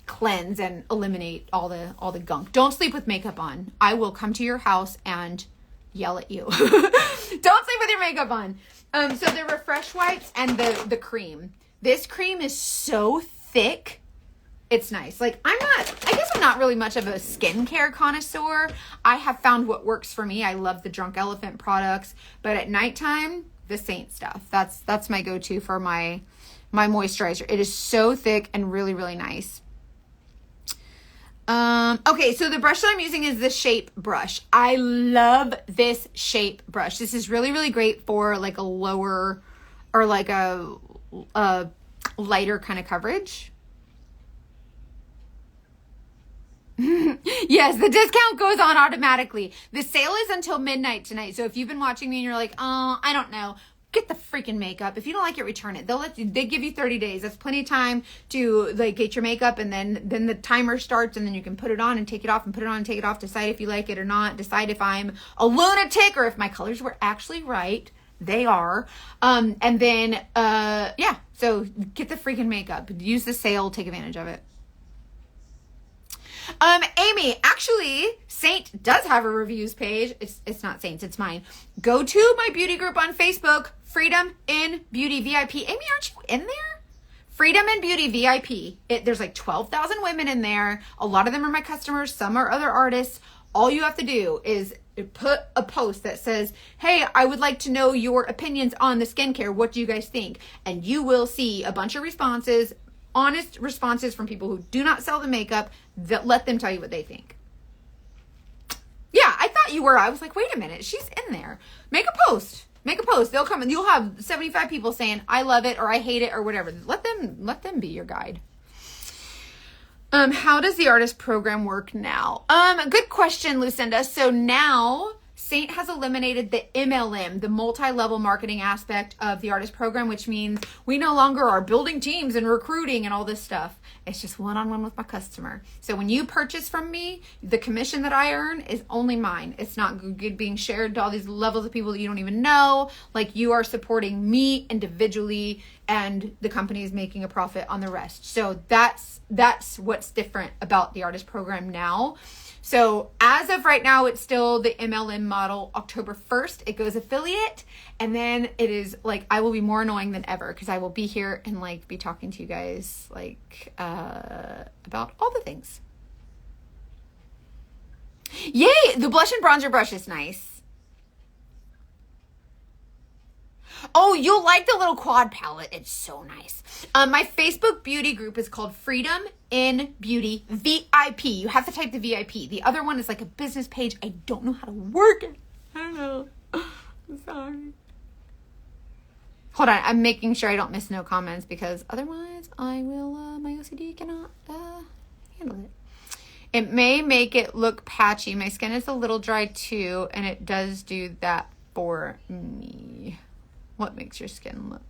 cleanse and eliminate all the gunk. Don't sleep with makeup on. I will come to your house and yell at you. Don't sleep with your makeup on. So the Refresh Wipes and the cream. This cream is so thick. It's nice. Like, I guess I'm not really much of a skincare connoisseur. I have found what works for me. I love the Drunk Elephant products, but at nighttime, the Saint stuff. That's my go-to for my moisturizer. It is so thick and really, really nice. Okay, so the brush that I'm using is the Shape brush. I love this Shape brush. This is really, really great for like a lower or like a lighter kind of coverage. Yes, the discount goes on automatically. The sale is until midnight tonight. So if you've been watching me and you're like, oh, I don't know, get the freaking makeup. If you don't like it, return it. They give you 30 days. That's plenty of time to like get your makeup, and then the timer starts, and then you can put it on and take it off and put it on and take it off. Decide if you like it or not. Decide if I'm a lunatic or if my colors were actually right. They are. And then yeah, so get the freaking makeup. Use the sale, take advantage of it. Amy, actually, Saint does have a reviews page. It's not Saint's, it's mine. Go to my beauty group on Facebook, Freedom in Beauty VIP. Amy, aren't you in there? Freedom in Beauty VIP. There's like 12,000 women in there. A lot of them are my customers. Some are other artists. All you have to do is put a post that says, hey, I would like to know your opinions on the skincare. What do you guys think? And you will see a bunch of responses, honest responses from people who do not sell the makeup, that let them tell you what they think. Yeah, I thought you were. I was like, wait a minute, she's in there. Make a post. Make a post. They'll come and you'll have 75 people saying, I love it or I hate it or whatever. Let them be your guide. How does the artist program work now? Good question, Lucinda. So now Saint has eliminated the MLM, the multi-level marketing aspect of the artist program, which means we no longer are building teams and recruiting and all this stuff. It's just one-on-one with my customer. So when you purchase from me, the commission that I earn is only mine. It's not being shared to all these levels of people that you don't even know. Like, you are supporting me individually, and the company is making a profit on the rest. So that's what's different about the artist program now. So as of right now, it's still the MLM model. October 1st, it goes affiliate. And then it is like, I will be more annoying than ever because I will be here and like be talking to you guys like about all the things. Yay! The blush and bronzer brush is nice. Oh, you'll like the little quad palette. It's so nice. My Facebook beauty group is called Freedom in Beauty VIP. You have to type the VIP. The other one is like a business page. I don't know how to work it. I don't know. I'm sorry. Hold on. I'm making sure I don't miss no comments because otherwise I will, my OCD cannot handle it. It may make it look patchy. My skin is a little dry too, and it does do that for me. What makes your skin look?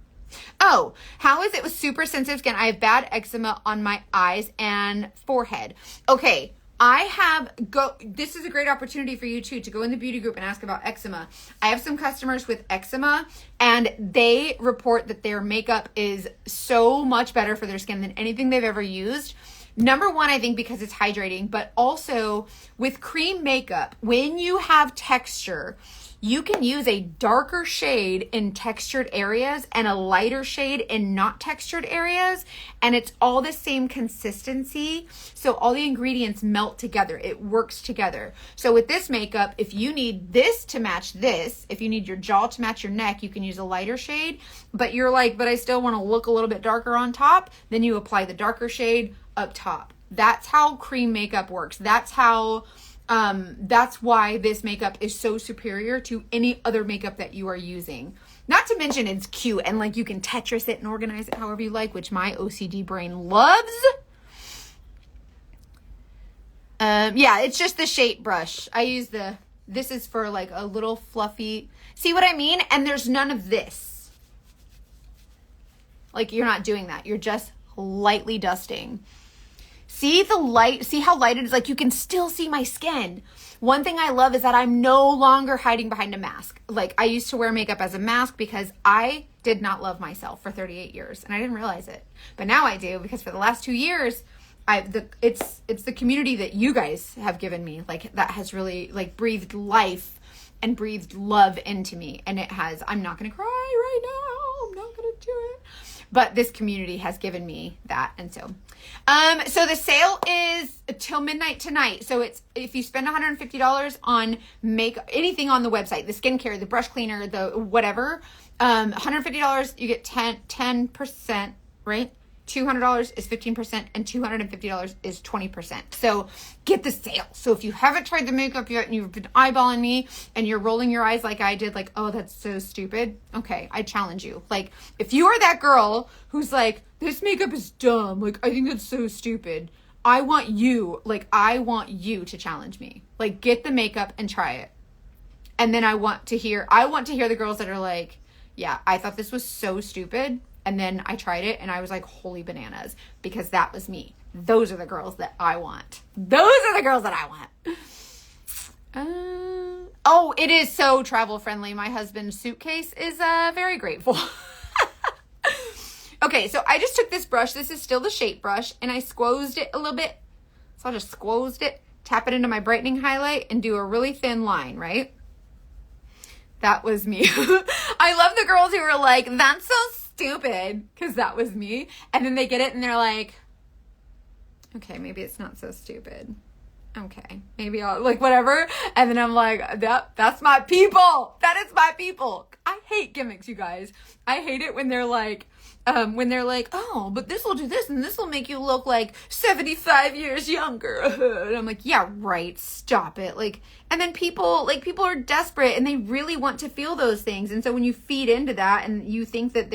Oh, how is it with super sensitive skin? I have bad eczema on my eyes and forehead. Okay, this is a great opportunity for you too, to go in the beauty group and ask about eczema. I have some customers with eczema, and they report that their makeup is so much better for their skin than anything they've ever used. Number one, I think because it's hydrating, but also with cream makeup, when you have texture, you can use a darker shade in textured areas and a lighter shade in not textured areas, and it's all the same consistency. So all the ingredients melt together. It works together. So with this makeup, if you need this to match this, if you need your jaw to match your neck, you can use a lighter shade, but you're like, but I still want to look a little bit darker on top, then you apply the darker shade up top. That's how cream makeup works. That's why this makeup is so superior to any other makeup that you are using. Not to mention it's cute and like you can Tetris it and organize it however you like, which my OCD brain loves. Yeah, it's just the Shape brush. I use this is for like a little fluffy, see what I mean? And there's none of this. Like, you're not doing that. You're just lightly dusting. See the light, see how light it is? Like, you can still see my skin. One thing I love is that I'm no longer hiding behind a mask. Like, I used to wear makeup as a mask because I did not love myself for 38 years and I didn't realize it. But now I do, because for the last 2 years, it's the community that you guys have given me, like, that has really like breathed life and breathed love into me. And it has, I'm not going to cry right now. I'm not going to do it. but this community has given me that. And so the sale is till midnight tonight. So it's, if you spend $150 on anything on the website, the skincare, the brush cleaner, the whatever, $150, you get 10%, right? $200 is 15% and $250 is 20%. So get the sale. So if you haven't tried the makeup yet and you've been eyeballing me and you're rolling your eyes like I did, like, oh, that's so stupid. Okay, I challenge you. Like, if you are that girl who's like, this makeup is dumb, like, I think that's so stupid, I want you to challenge me. Like, get the makeup and try it. And then I want to hear the girls that are like, yeah, I thought this was so stupid. And then I tried it and I was like, holy bananas, because that was me. Those are the girls that I want. Oh, it is so travel friendly. My husband's suitcase is very grateful. Okay, so I just took this brush. This is still the shape brush, and I squozed it a little bit. So I just squozed it, tap it into my brightening highlight, and do a really thin line, right? That was me. I love the girls who were like, that's so stupid, because that was me. And then they get it and they're like, okay, maybe it's not so stupid. Okay, maybe I'll, like, whatever. And then I'm like, that's my people. That is my people. I hate gimmicks, you guys. I hate it when they're like, oh, but this will do this and this will make you look like 75 years younger. And I'm like, yeah, right. Stop it. Like, and then people are desperate and they really want to feel those things. And so when you feed into that and you think that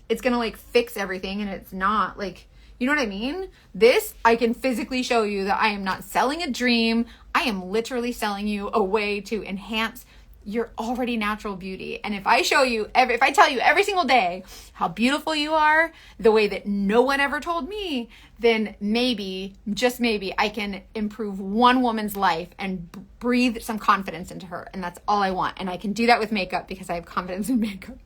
it's going to like fix everything, and it's not, like, you know what I mean? This, I can physically show you that I am not selling a dream. I am literally selling you a way to enhance your already natural beauty. And if I tell you every single day how beautiful you are, the way that no one ever told me, then maybe, just maybe, I can improve one woman's life and breathe some confidence into her. And that's all I want. And I can do that with makeup because I have confidence in makeup.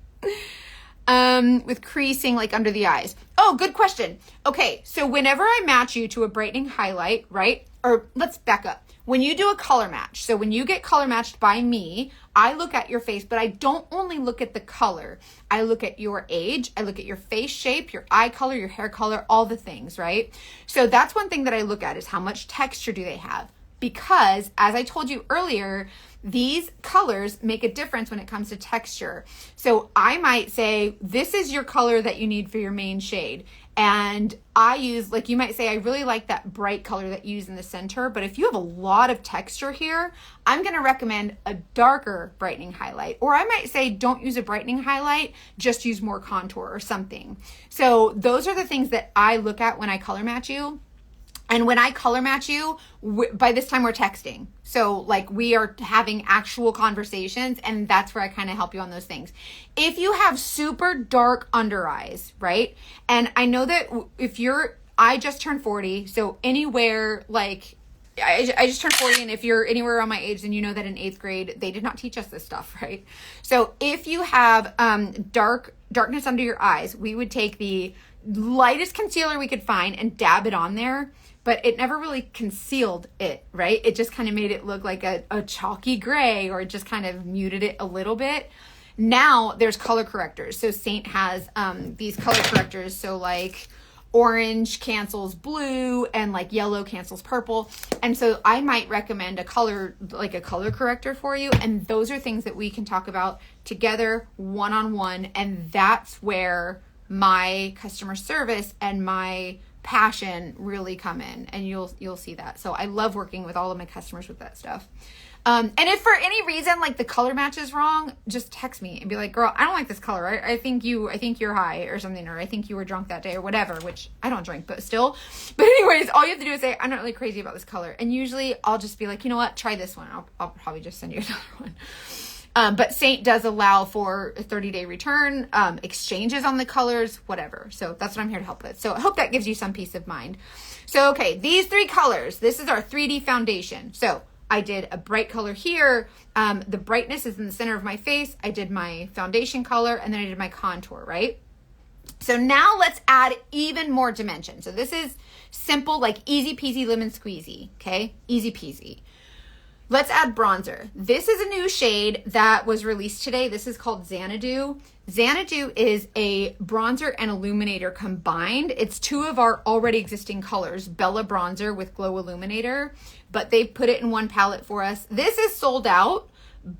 With creasing, like under the eyes. Oh, good question. Okay, so whenever I match you to a brightening highlight, right? Or let's back up. When you do a color match, so when you get color matched by me, I look at your face, but I don't only look at the color. I look at your age, I look at your face shape, your eye color, your hair color, all the things, right? So that's one thing that I look at, is how much texture do they have? Because, as I told you earlier, these colors make a difference when it comes to texture. So I might say, this is your color that you need for your main shade. And I use, like, you might say, I really like that bright color that you use in the center. But if you have a lot of texture here, I'm going to recommend a darker brightening highlight. Or I might say, don't use a brightening highlight, just use more contour or something. So those are the things that I look at when I color match you. And when I color match you, by this time we're texting. So like we are having actual conversations, and that's where I kind of help you on those things. If you have super dark under eyes, right? And I know that I just turned 40. So anywhere, like I just turned 40, and if you're anywhere around my age, then you know that in 8th grade, they did not teach us this stuff, right? So if you have darkness under your eyes, we would take the lightest concealer we could find and dab it on there. But it never really concealed it, right? It just kind of made it look like a chalky gray, or it just kind of muted it a little bit. Now there's color correctors. So Saint has these color correctors. So like orange cancels blue and like yellow cancels purple. And so I might recommend a color corrector for you. And those are things that we can talk about together, one-on-one. And that's where my customer service and my passion really come in, and you'll see that. So I love working with all of my customers with that stuff. And if for any reason like the color match is wrong, just text me and be like, girl, I don't like this color. I think you're high or something, or I think you were drunk that day or whatever, which I don't drink, but still. But anyways, all you have to do is say, I'm not really crazy about this color. And usually I'll just be like, you know what, try this one. I'll probably just send you another one. But Saint does allow for a 30-day return, exchanges on the colors, whatever. So that's what I'm here to help with. So I hope that gives you some peace of mind. So, okay, these 3 colors, this is our 3D foundation. So I did a bright color here. The brightness is in the center of my face. I did my foundation color, and then I did my contour, right? So now let's add even more dimension. So this is simple, like easy peasy lemon squeezy, okay? Easy peasy. Let's add bronzer. This is a new shade that was released today. This is called Xanadu. Xanadu is a bronzer and illuminator combined. It's two of our already existing colors, Bella Bronzer with Glow Illuminator, but they put it in one palette for us. This is sold out,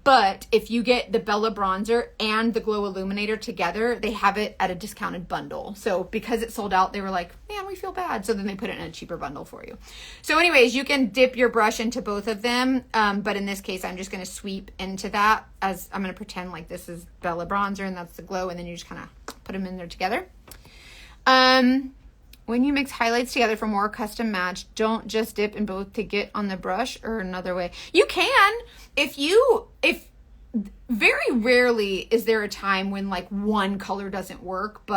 but if you get the Bella Bronzer and the Glow Illuminator together, they have it at a discounted bundle. So because it sold out, they were like, man, we feel bad. So then they put it in a cheaper bundle for you. So anyways, you can dip your brush into both of them. But in this case, I'm just going to sweep into that as I'm going to pretend like this is Bella Bronzer and that's the Glow. And then you just kind of put them in there together. When you mix highlights together for more custom match, don't just dip in both to get on the brush or another way. You can, if very rarely is there a time when like one color doesn't work,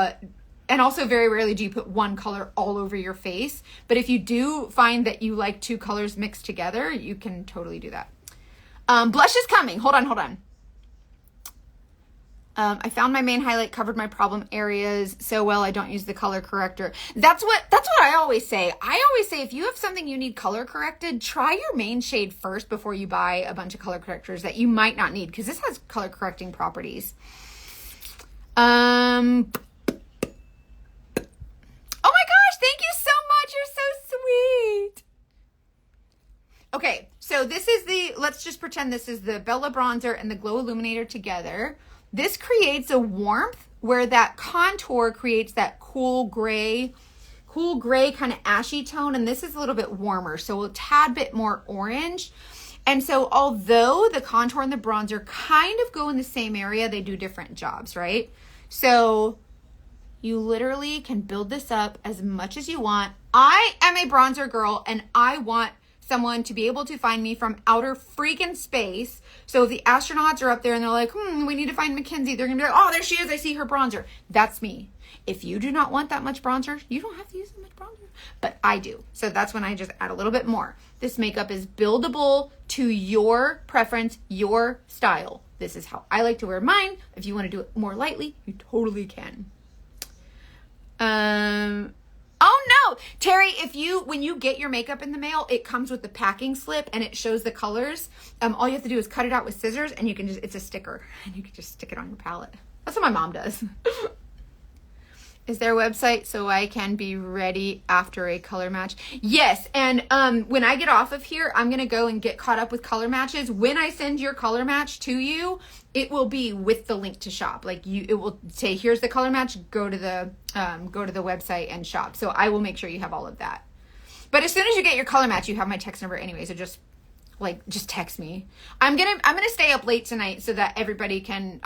and also very rarely do you put one color all over your face. But if you do find that you like two colors mixed together, you can totally do that. Blush is coming. Hold on. I found my main highlight covered my problem areas so well I don't use the color corrector. That's what I always say. I always say if you have something you need color corrected, try your main shade first before you buy a bunch of color correctors that you might not need, because this has color correcting properties. Oh my gosh, thank you so much. You're so sweet. Okay, so let's just pretend this is the Bella Bronzer and the Glow Illuminator together. This creates a warmth where that contour creates that cool gray kind of ashy tone. And this is a little bit warmer, so a tad bit more orange. And so although the contour and the bronzer kind of go in the same area, they do different jobs, right? So you literally can build this up as much as you want. I am a bronzer girl and I want someone to be able to find me from outer freaking space. So if the astronauts are up there and they're like, we need to find Mackenzie, they're gonna be like, oh, there she is, I see her bronzer. That's me. If you do not want that much bronzer, you don't have to use that much bronzer, but I do. So that's when I just add a little bit more. This makeup is buildable to your preference, your style. This is how I like to wear mine. If you want to do it more lightly, you totally can. Oh no, Terry, when you get your makeup in the mail, it comes with the packing slip and it shows the colors. All you have to do is cut it out with scissors and it's a sticker and you can just stick it on your palette. That's what my mom does. Is there a website so I can be ready after a color match? Yes, and when I get off of here, I'm going to go and get caught up with color matches. When I send your color match to you, it will be with the link to shop. It will say, here's the color match, go to the website and shop. So I will make sure you have all of that. But as soon as you get your color match, you have my text number anyway, so just text me. I'm gonna stay up late tonight so that I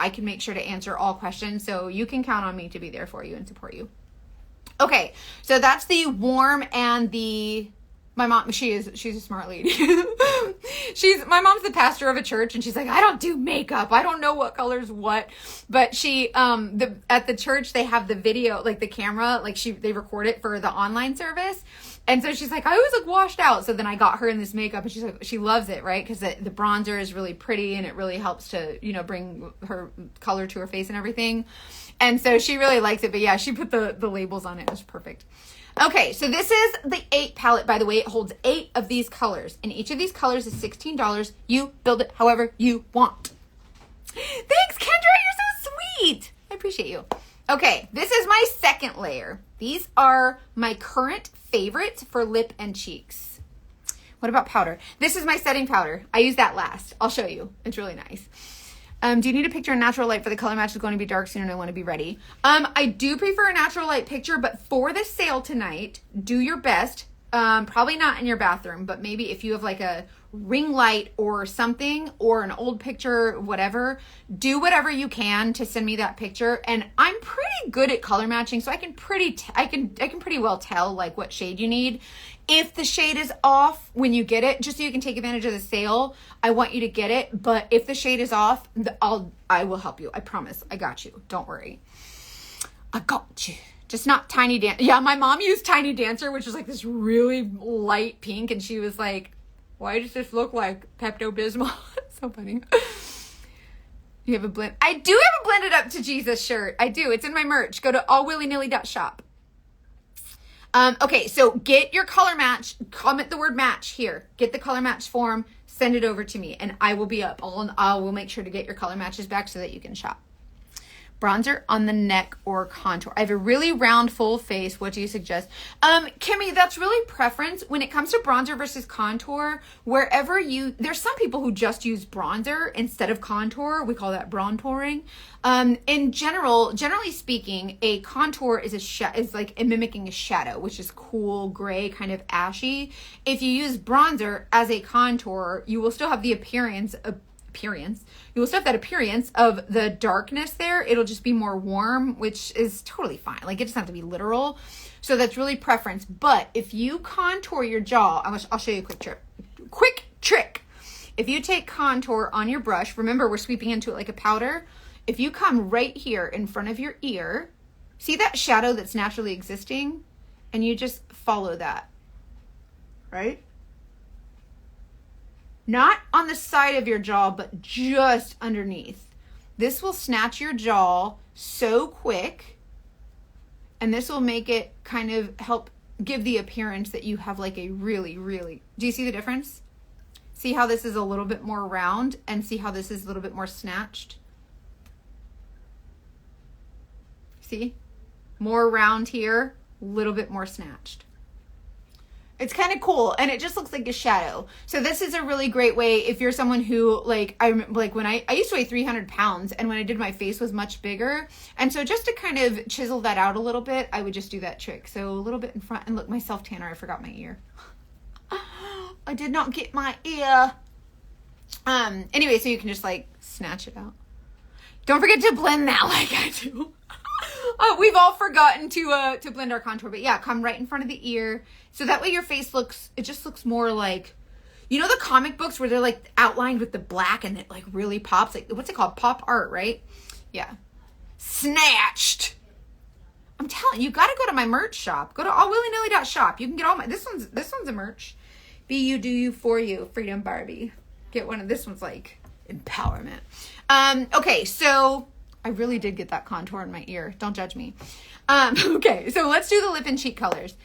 can make sure to answer all questions. So you can count on me to be there for you and support you. Okay, so that's the warm and my mom, she's a smart lady. My mom's the pastor of a church and she's like, I don't do makeup. I don't know what color's what. But at the church, they have the video, like the camera, they record it for the online service. And so she's like, I always look washed out. So then I got her in this makeup and she's like, she loves it, right? Because the bronzer is really pretty and it really helps to, bring her color to her face and everything. And so she really likes it. But yeah, she put the labels on it. It was perfect. Okay, so this is the 8 palette. By the way, it holds 8 of these colors. And each of these colors is $16. You build it however you want. Thanks, Kendra. You're so sweet. I appreciate you. Okay, this is my second layer. These are my current favorites for lip and cheeks. What about powder? This is my setting powder. I use that last. I'll show you. It's really nice. Do you need a picture in natural light for the color match is going to be dark soon and I want to be ready? I do prefer a natural light picture, but for the sale tonight, do your best. Probably not in your bathroom, but maybe if you have like a ring light or something or an old picture, whatever, do whatever you can to send me that picture. And I'm pretty good at color matching, so I can pretty well tell like what shade you need. If the shade is off when you get it, just so you can take advantage of the sale, I want you to get it. But if the shade is off, I will help you. I promise. I got you. Don't worry. I got you. Just not Tiny Dancer. Yeah, my mom used Tiny Dancer, which is like this really light pink. And she was like, why does this look like Pepto-Bismol? So funny. You have a blend. I do have a blended up to Jesus shirt. I do. It's in my merch. Go to allwillynilly.shop. Okay, so get your color match. Comment the word match here. Get the color match form. send it over to me and I will be up. I will make sure to get your color matches back so that you can shop. Bronzer on the neck or contour. I have a really round, full face. What do you suggest? Kimmy, that's really preference. When it comes to bronzer versus contour, there's some people who just use bronzer instead of contour. We call that brontouring. In generally speaking, a contour is like mimicking a shadow, which is cool, gray, kind of ashy. If you use bronzer as a contour, you will still have the appearance. You will still have that appearance of the darkness there. It'll just be more warm, which is totally fine. Like, it doesn't have to be literal. So that's really preference. But if you contour your jaw, I'll show you a quick trick. If you take contour on your brush, remember we're sweeping into it like a powder. If you come right here in front of your ear, see that shadow that's naturally existing? And you just follow that, right? Not on the side of your jaw, but just underneath. This will snatch your jaw so quick, and this will make it kind of help give the appearance that you have like a really, really, do you see the difference? See how this is a little bit more round and see how this is a little bit more snatched? See? More round here, a little bit more snatched. It's kind of cool, and it just looks like a shadow. So this is a really great way if you're someone who, like, when I used to weigh 300 pounds, and when I did my face was much bigger. And so just to kind of chisel that out a little bit, I would just do that trick. So a little bit in front, and look, my self-tanner, I forgot my ear. I did not get my ear. Anyway, so you can just, like, snatch it out. Don't forget to blend that like I do. We've all forgotten to blend our contour, but yeah, come right in front of the ear. So that way your face just looks more like, you know, the comic books where they're like outlined with the black and it like really pops, like, what's it called? Pop art, right? Yeah. Snatched. I'm telling you, gotta go to my merch shop. Go to allwillynilly.shop. You can get all this one's a merch. Be you, do you, for you. Freedom Barbie. Get one of this one's like empowerment. Okay, so I really did get that contour in my ear. Don't judge me. Okay, so let's do the lip and cheek colors.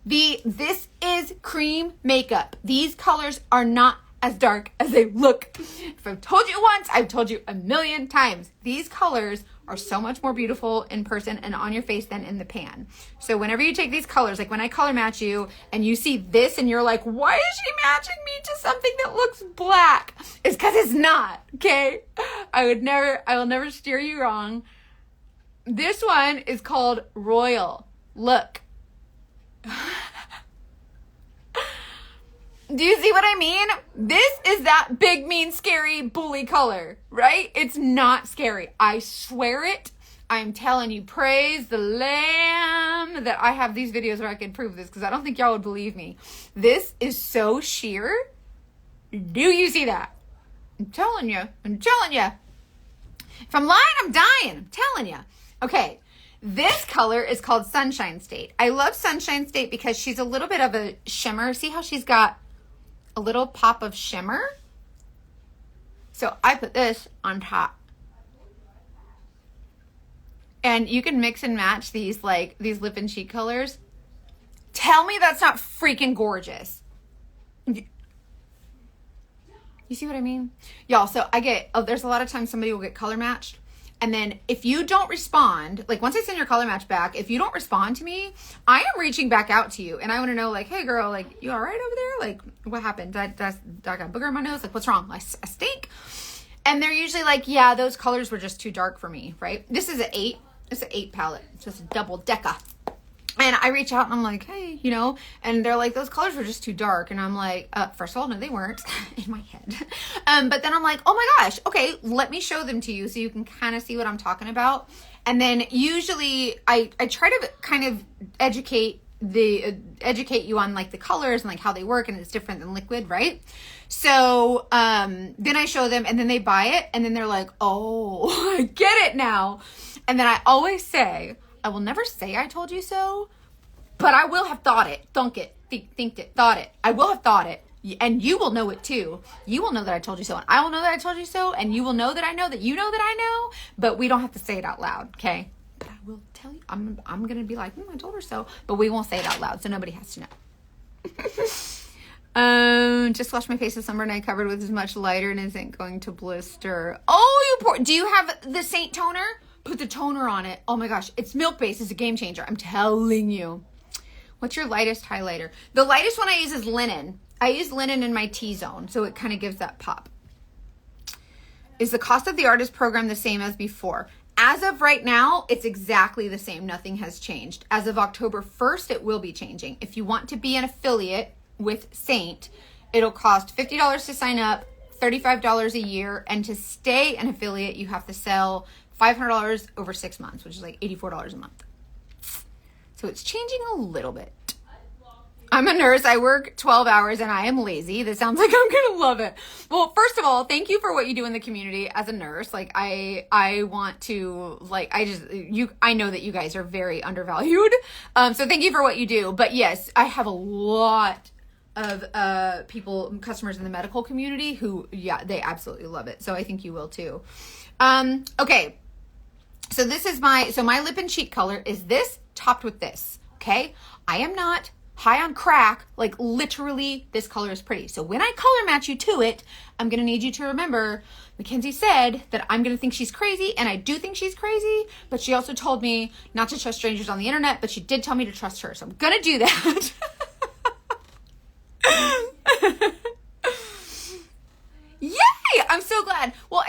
This is cream makeup. These colors are not as dark as they look. If I've told you once, I've told you a million times. These colors are so much more beautiful in person and on your face than in the pan. So whenever you take these colors, like when I color match you and you see this and you're like, why is she matching me to something that looks black? It's because it's not, okay? I will never steer you wrong. This one is called Royal. Look. Do you see what I mean? This is that big, mean, scary, bully color, right? It's not scary. I swear it. I'm telling you, praise the Lamb that I have these videos where I can prove this, because I don't think y'all would believe me. This is so sheer. Do you see that? I'm telling you. If I'm lying, I'm dying. I'm telling you. Okay. This color is called Sunshine State. I love Sunshine State because she's a little bit of a shimmer. See how she's got a little pop of shimmer? So I put this on top. And you can mix and match these lip and cheek colors. Tell me that's not freaking gorgeous. You see what I mean? Y'all, so there's a lot of times somebody will get color matched. And then if you don't respond, like once I send your color match back, if you don't respond to me, I am reaching back out to you. And I want to know, like, hey girl, like, you all right over there? Like, what happened? I got a booger on my nose. Like, what's wrong? I stink. And they're usually like, yeah, those colors were just too dark for me, right? This is an 8. It's an 8 palette. It's just a double decker. And I reach out and I'm like, hey, you know, and they're like, those colors were just too dark. And I'm like, first of all, no, they weren't in my head. But then I'm like, oh my gosh, okay, let me show them to you so you can kind of see what I'm talking about. And then usually I try to kind of educate you on like the colors and like how they work, and it's different than liquid, right? So then I show them and then they buy it and then they're like, oh, I get it now. And then I always say, I will never say I told you so, but I will have thought it, thunk it, think it, thought it. I will have thought it, and you will know it too. You will know that I told you so, and I will know that I told you so, and you will know that I know that you know that I know, but we don't have to say it out loud, okay? But I will tell you, I'm going to be like, I told her so, but we won't say it out loud, so nobody has to know. Just wash my face with sunburn I covered with as much lighter and isn't going to blister. Oh, you poor. Do you have the Saint toner? Put the toner on it. Oh my gosh. It's milk based. It's a game changer. I'm telling you. What's your lightest highlighter? The lightest one I use is linen. I use linen in my T-zone, so it kind of gives that pop. Is the cost of the artist program the same as before? As of right now, it's exactly the same. Nothing has changed. As of October 1st, it will be changing. If you want to be an affiliate with Saint, it'll cost $50 to sign up, $35 a year, and to stay an affiliate, you have to sell $500 over 6 months, which is like $84 a month. So it's changing a little bit. I'm a nurse. I work 12 hours and I am lazy. This sounds like I'm going to love it. Well, first of all, thank you for what you do in the community as a nurse. Like I want to I know that you guys are very undervalued. So thank you for what you do. But yes, I have a lot of customers in the medical community who, yeah, they absolutely love it. So I think you will too. Okay. So this is my lip and cheek color is this topped with this. Okay. I am not high on crack. Like literally this color is pretty. So when I color match you to it, I'm going to need you to remember Mackenzie said that I'm going to think she's crazy, and I do think she's crazy, but she also told me not to trust strangers on the internet, but she did tell me to trust her. So I'm going to do that. Yay! I'm so glad. Well,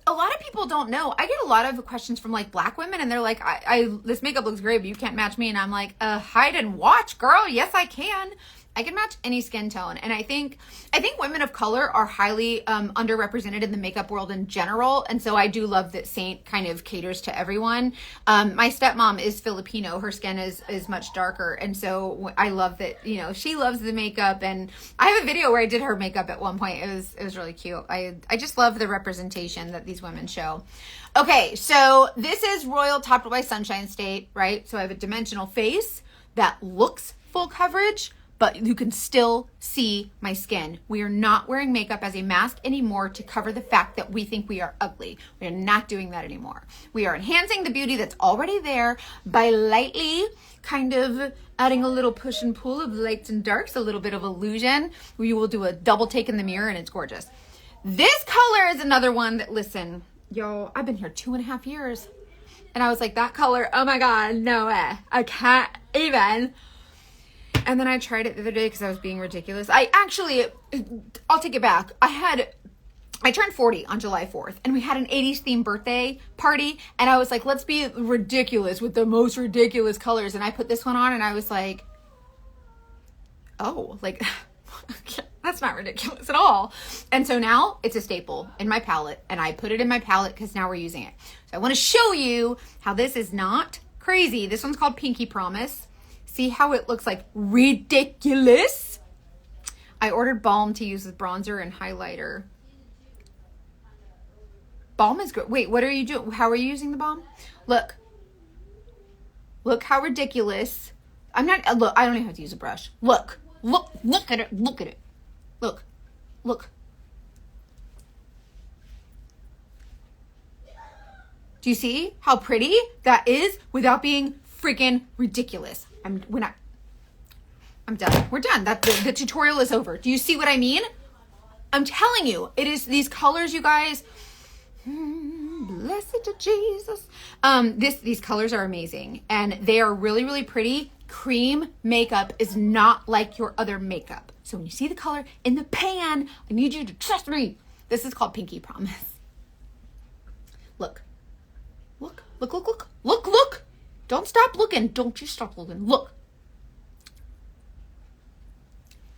a lot of people don't know. I get a lot of questions from like black women and they're like, this makeup looks great, but you can't match me. And I'm like, hide and watch, girl. Yes, I can. I can match any skin tone. And I think women of color are highly underrepresented in the makeup world in general. And so I do love that Saint kind of caters to everyone. My stepmom is Filipino. Her skin is much darker. And so I love that, she loves the makeup. And I have a video where I did her makeup at one point. It was really cute. I just love the representation that these women show. Okay, so this is Royal topped by Sunshine State, right? So I have a dimensional face that looks full coverage, but you can still see my skin. We are not wearing makeup as a mask anymore to cover the fact that we think we are ugly. We are not doing that anymore. We are enhancing the beauty that's already there by lightly kind of adding a little push and pull of lights and darks, a little bit of illusion. We will do a double take in the mirror and it's gorgeous. This color is another one that, listen, yo, I've been here 2.5 years. And I was like, that color, oh my God, no way. I can't even. And then I tried it the other day because I was being ridiculous. I'll take it back. I turned 40 on July 4th and we had an 80s themed birthday party. And I was like, let's be ridiculous with the most ridiculous colors. And I put this one on and I was like, oh, like, that's not ridiculous at all. And so now it's a staple in my palette and I put it in my palette because now we're using it. So I want to show you how this is not crazy. This one's called Pinky Promise. See how it looks like ridiculous? I ordered balm to use with bronzer and highlighter. Balm is good. Wait, what are you doing? How are you using the balm? Look how ridiculous. I don't even have to use a brush. Look at it. Look at it. Look. Do you see how pretty that is without being freaking ridiculous? I'm done. We're done. The tutorial is over. Do you see what I mean? I'm telling you, it is these colors, you guys. Blessed Jesus. These colors are amazing and they are really, really pretty. Cream makeup is not like your other makeup. So when you see the color in the pan, I need you to trust me. This is called Pinky Promise. Look. Don't stop looking. Don't you stop looking. Look.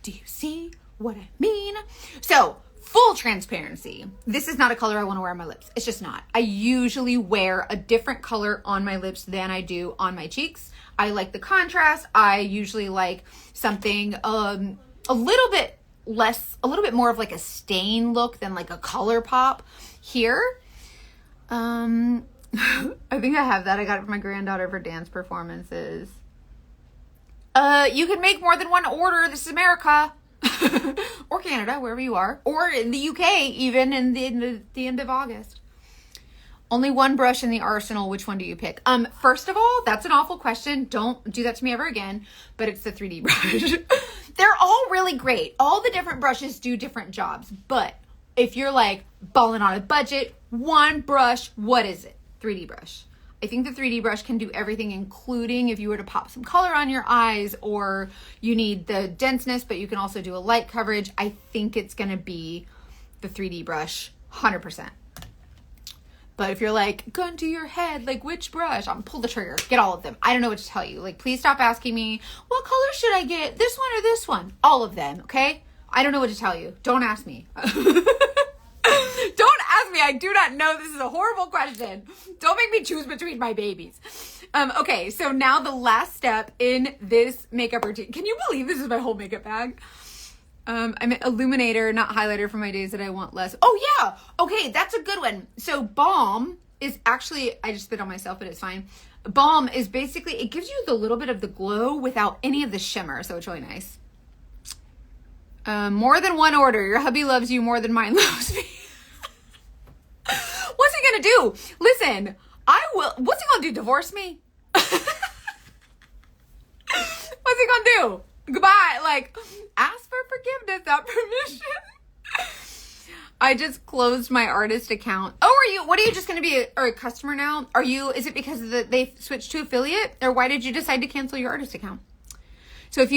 Do you see what I mean? So, full transparency. This is not a color I want to wear on my lips. It's just not. I usually wear a different color on my lips than I do on my cheeks. I like the contrast. I usually like something a little bit more of like a stain look than like a color pop here. I think I have that. I got it for my granddaughter for dance performances. You can make more than one order. This is America. Or Canada, wherever you are. Or in the UK, even in the end of August. Only one brush in the arsenal. Which one do you pick? First of all, that's an awful question. Don't do that to me ever again. But it's the 3D brush. They're all really great. All the different brushes do different jobs, but if you're like balling on a budget, one brush, what is it? 3D brush. I think the 3D brush can do everything, including if you were to pop some color on your eyes, or you need the denseness, but you can also do a light coverage. I think it's going to be the 3D brush, 100%. But if you're like, gun to your head, like which brush? Pull the trigger, get all of them. I don't know what to tell you. Like, please stop asking me, what color should I get? This one or this one? All of them, okay? I don't know what to tell you. Don't ask me. Don't ask me. I do not know. This is a horrible question. Don't make me choose between my babies. Okay, so now the last step in this makeup routine. Can you believe this is my whole makeup bag? I'm an illuminator, not highlighter, for my days that I want less. Oh yeah. Okay, that's a good one. So balm is actually, I just spit on myself, but it's fine. Balm is basically, it gives you the little bit of the glow without any of the shimmer. So it's really nice. More than one order. Your hubby loves you more than mine loves me. What's he gonna do? Listen, what's he gonna do? Divorce me? What's he gonna do? Goodbye. Like, ask for forgiveness, not permission. I just closed my artist account. Oh, what are you just going to be a customer now? Is it because they switched to affiliate, or why did you decide to cancel your artist account? So if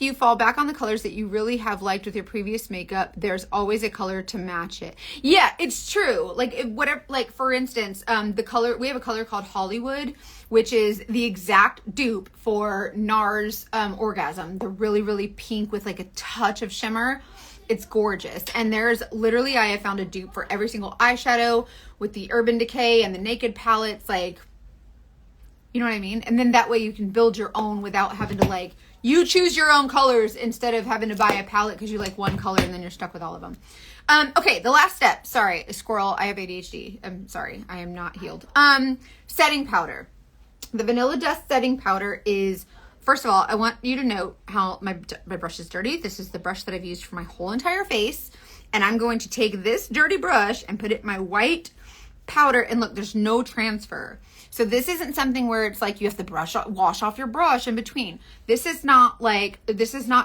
you fall back on the colors that you really have liked with your previous makeup, there's always a color to match it. Yeah, it's true. Like for instance, we have a color called Hollywood, which is the exact dupe for NARS Orgasm. The really, really pink with like a touch of shimmer. It's gorgeous. And there's literally, I have found a dupe for every single eyeshadow with the Urban Decay and the Naked palettes, like, you know what I mean? And then that way you can build your own without having to you choose your own colors instead of having to buy a palette because you like one color and then you're stuck with all of them. Okay, the last step. Sorry, squirrel, I have ADHD. I'm sorry, I am not healed. Setting powder. The Vanilla Dust setting powder is, first of all, I want you to note how my brush is dirty. This is the brush that I've used for my whole entire face. And I'm going to take this dirty brush and put it in my white powder, and look, there's no transfer. So this isn't something where it's like you have to wash off your brush in between. This is not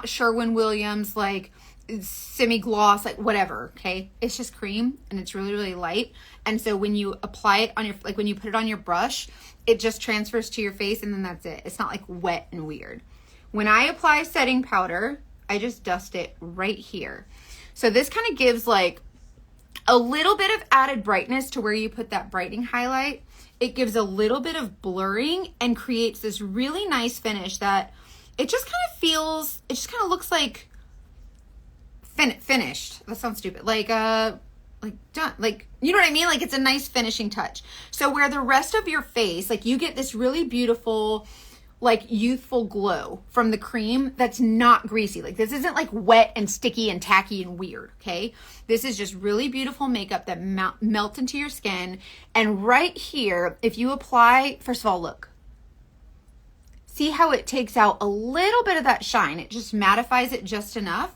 Sherwin-Williams, like semi-gloss, like whatever, okay? It's just cream, and it's really, really light. And so when you apply it on when you put it on your brush, it just transfers to your face, and then that's it. It's not like wet and weird. When I apply setting powder, I just dust it right here. So this kind of gives like a little bit of added brightness to where you put that brightening highlight. It gives a little bit of blurring and creates this really nice finish that it just kind of looks like finished. That sounds stupid. Like done. Like, you know what I mean? Like, it's a nice finishing touch. So where the rest of your face, like, you get this really beautiful, like, youthful glow from the cream that's not greasy. Like, this isn't like wet and sticky and tacky and weird, okay? This is just really beautiful makeup that melts into your skin. And right here, if you apply, first of all, look. See how it takes out a little bit of that shine. It just mattifies it just enough.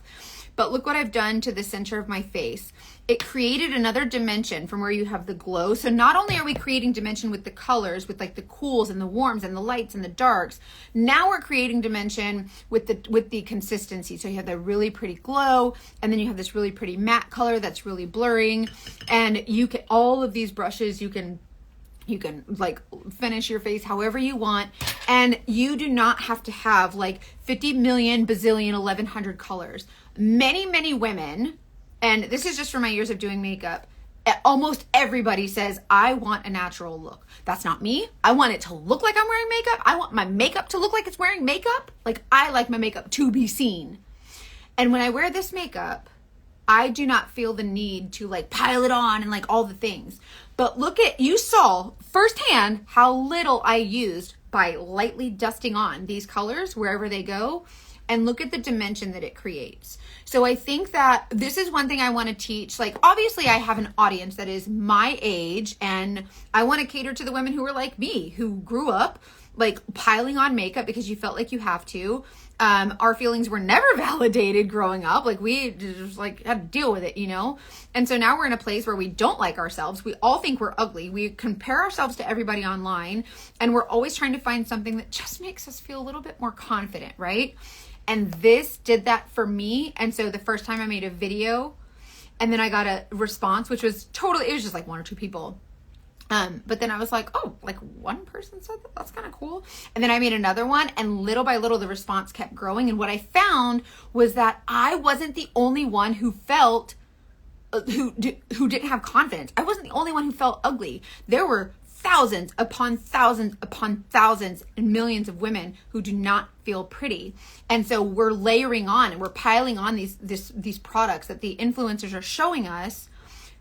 But look what I've done to the center of my face. It created another dimension from where you have the glow. So not only are we creating dimension with the colors, with like the cools and the warms and the lights and the darks, now we're creating dimension with the consistency. So you have the really pretty glow, and then you have this really pretty matte color that's really blurring. And you can, all of these brushes, you can like finish your face however you want, and you do not have to have like 50 million bazillion 1100 colors. Many women, and this is just from my years of doing makeup, almost everybody says, I want a natural look. That's not me. I want it to look like I'm wearing makeup. I want my makeup to look like it's wearing makeup. Like, I like my makeup to be seen. And when I wear this makeup, I do not feel the need to like pile it on and like all the things. But you saw firsthand how little I used by lightly dusting on these colors wherever they go. And look at the dimension that it creates. So I think that this is one thing I want to teach. Like, obviously I have an audience that is my age, and I want to cater to the women who are like me, who grew up like piling on makeup because you felt like you have to. Our feelings were never validated growing up. Like, we just like had to deal with it, you know? And so now we're in a place where we don't like ourselves. We all think we're ugly. We compare ourselves to everybody online, and we're always trying to find something that just makes us feel a little bit more confident, right? And this did that for me. And so the first time I made a video and then I got a response, which was totally, it was just like 1 or 2 people. But then I was like, oh, like one person said that, that's kind of cool. And then I made another one, and little by little, the response kept growing. And what I found was that I wasn't the only one who felt, who didn't have confidence. I wasn't the only one who felt ugly. There were thousands upon thousands upon thousands and millions of women who do not feel pretty. And so we're layering on and we're piling on these products that the influencers are showing us.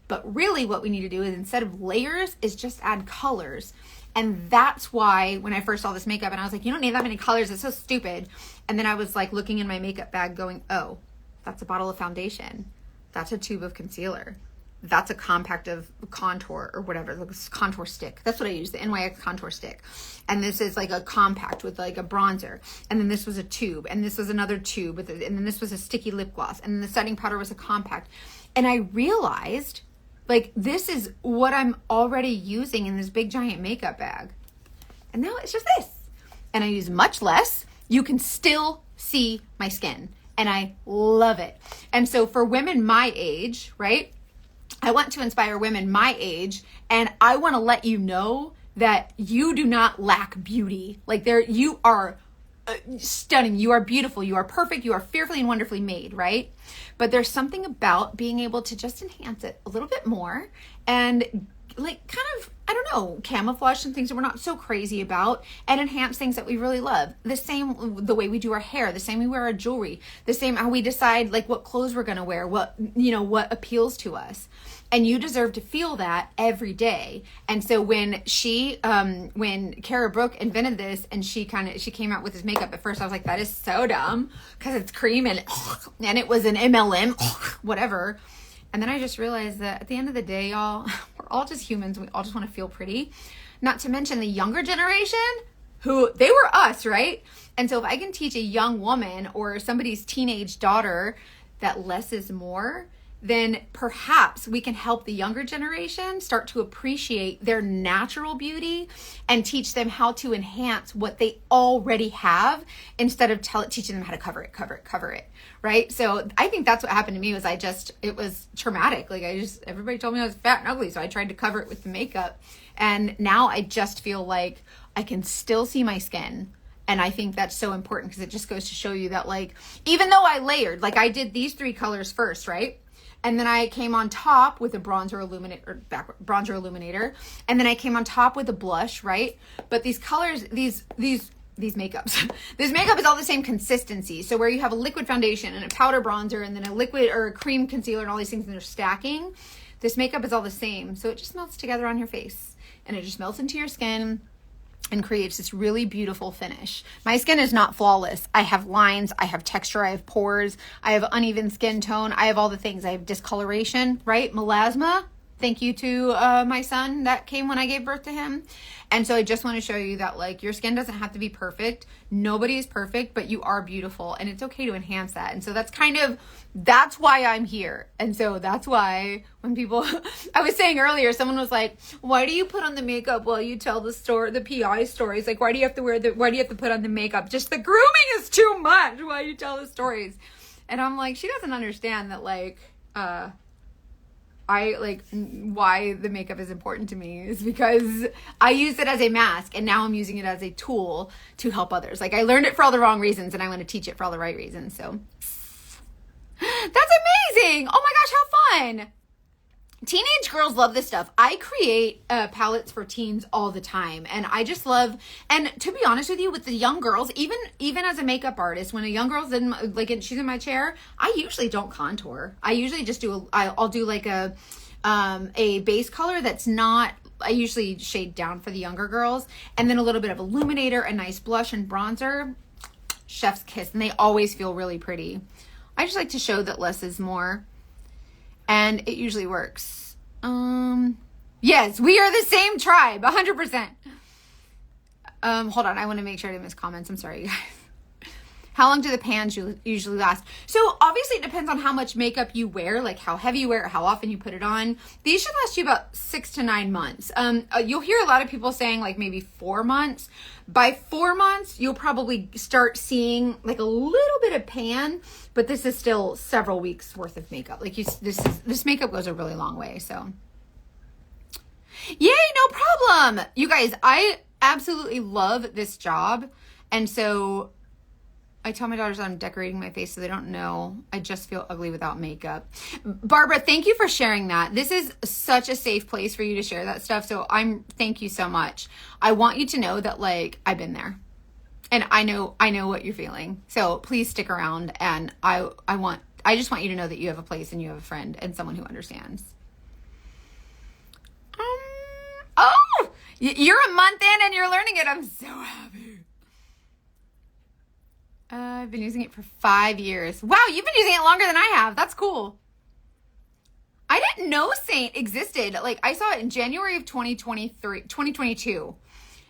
But really what we need to do is, instead of layers, is just add colors. And that's why when I first saw this makeup and I was like, you don't need that many colors, it's so stupid. And then I was like looking in my makeup bag going, oh, that's a bottle of foundation. That's a tube of concealer. That's a compact of contour or whatever, like a contour stick. That's what I use, the NYX contour stick. And this is like a compact with like a bronzer. And then this was a tube, and this was another tube and then this was a sticky lip gloss, and then the setting powder was a compact. And I realized, like, this is what I'm already using in this big giant makeup bag. And now it's just this. And I use much less. You can still see my skin. And I love it. And so for women my age, right? I want to inspire women my age. And I want to let you know that you do not lack beauty. Like, you are stunning. You are beautiful. You are perfect. You are fearfully and wonderfully made, right? But there's something about being able to just enhance it a little bit more and like kind of, I don't know, camouflage some things that we're not so crazy about and enhance things that we really love. The same, the way we do our hair, the same we wear our jewelry, the same how we decide like what clothes we're going to wear, what appeals to us. And you deserve to feel that every day. And so when when Kara Brooke invented this and she came out with this makeup, at first I was like, that is so dumb because it's cream and it was an MLM, whatever. And then I just realized that at the end of the day, y'all, we're all just humans. We all just want to feel pretty. Not to mention the younger generation, who they were us, right? And so if I can teach a young woman or somebody's teenage daughter that less is more, then perhaps we can help the younger generation start to appreciate their natural beauty and teach them how to enhance what they already have instead of teaching them how to cover it, right? So I think that's what happened to me. Was it was traumatic. Like everybody told me I was fat and ugly, so I tried to cover it with the makeup. And now I just feel like I can still see my skin. And I think that's so important because it just goes to show you that, like, even though I layered, like I did these 3 colors first, right? And then I came on top with a bronzer illuminator, and then I came on top with a blush, right? But these colors, these makeups, this makeup is all the same consistency. So where you have a liquid foundation and a powder bronzer and then a liquid or a cream concealer and all these things and they're stacking, this makeup is all the same. So it just melts together on your face and it just melts into your skin and creates this really beautiful finish. My skin is not flawless. I have lines, I have texture, I have pores, I have uneven skin tone, I have all the things. I have discoloration, right? Melasma. Thank you to my son that came when I gave birth to him. And so I just want to show you that, like, your skin doesn't have to be perfect. Nobody is perfect, but you are beautiful and it's okay to enhance that. And so that's why I'm here. And so that's why when people, I was saying earlier, someone was like, why do you put on the makeup while you tell the PI stories? Like, why do you have to put on the makeup? Just the grooming is too much while you tell the stories. And I'm like, she doesn't understand that, like, why the makeup is important to me is because I use it as a mask and now I'm using it as a tool to help others. Like, I learned it for all the wrong reasons and I want to teach it for all the right reasons. So that's amazing. Oh my gosh, how fun. Teenage girls love this stuff. I create palettes for teens all the time. And I just love, and to be honest with you, with the young girls, even as a makeup artist, when a young girl's she's in my chair, I usually don't contour. I usually just I'll do like a base color that's not, I usually shade down for the younger girls. And then a little bit of illuminator, a nice blush and bronzer. Chef's kiss. And they always feel really pretty. I just like to show that less is more. And it usually works. Yes, we are the same tribe, 100%. Hold on, I want to make sure I didn't miss comments. I'm sorry, you guys. How long do the pans usually last? So obviously it depends on how much makeup you wear, like how heavy you wear it, how often you put it on. These should last you about 6 to 9 months. You'll hear a lot of people saying like maybe 4 months. By 4 months, you'll probably start seeing like a little bit of pan, but this is still several weeks worth of makeup. Like this makeup goes a really long way, so. Yay, no problem. You guys, I absolutely love this job. And so I tell my daughters I'm decorating my face so they don't know I just feel ugly without makeup. Barbara, thank you for sharing that. This is such a safe place for you to share that stuff. So thank you so much. I want you to know that like I've been there and I know what you're feeling. So please stick around, and I just want you to know that you have a place and you have a friend and someone who understands. Oh, you're a month in and you're learning it. I'm so happy. I've been using it for 5 years. Wow, you've been using it longer than I have. That's cool. I didn't know Saint existed. Like, I saw it in January of 2022.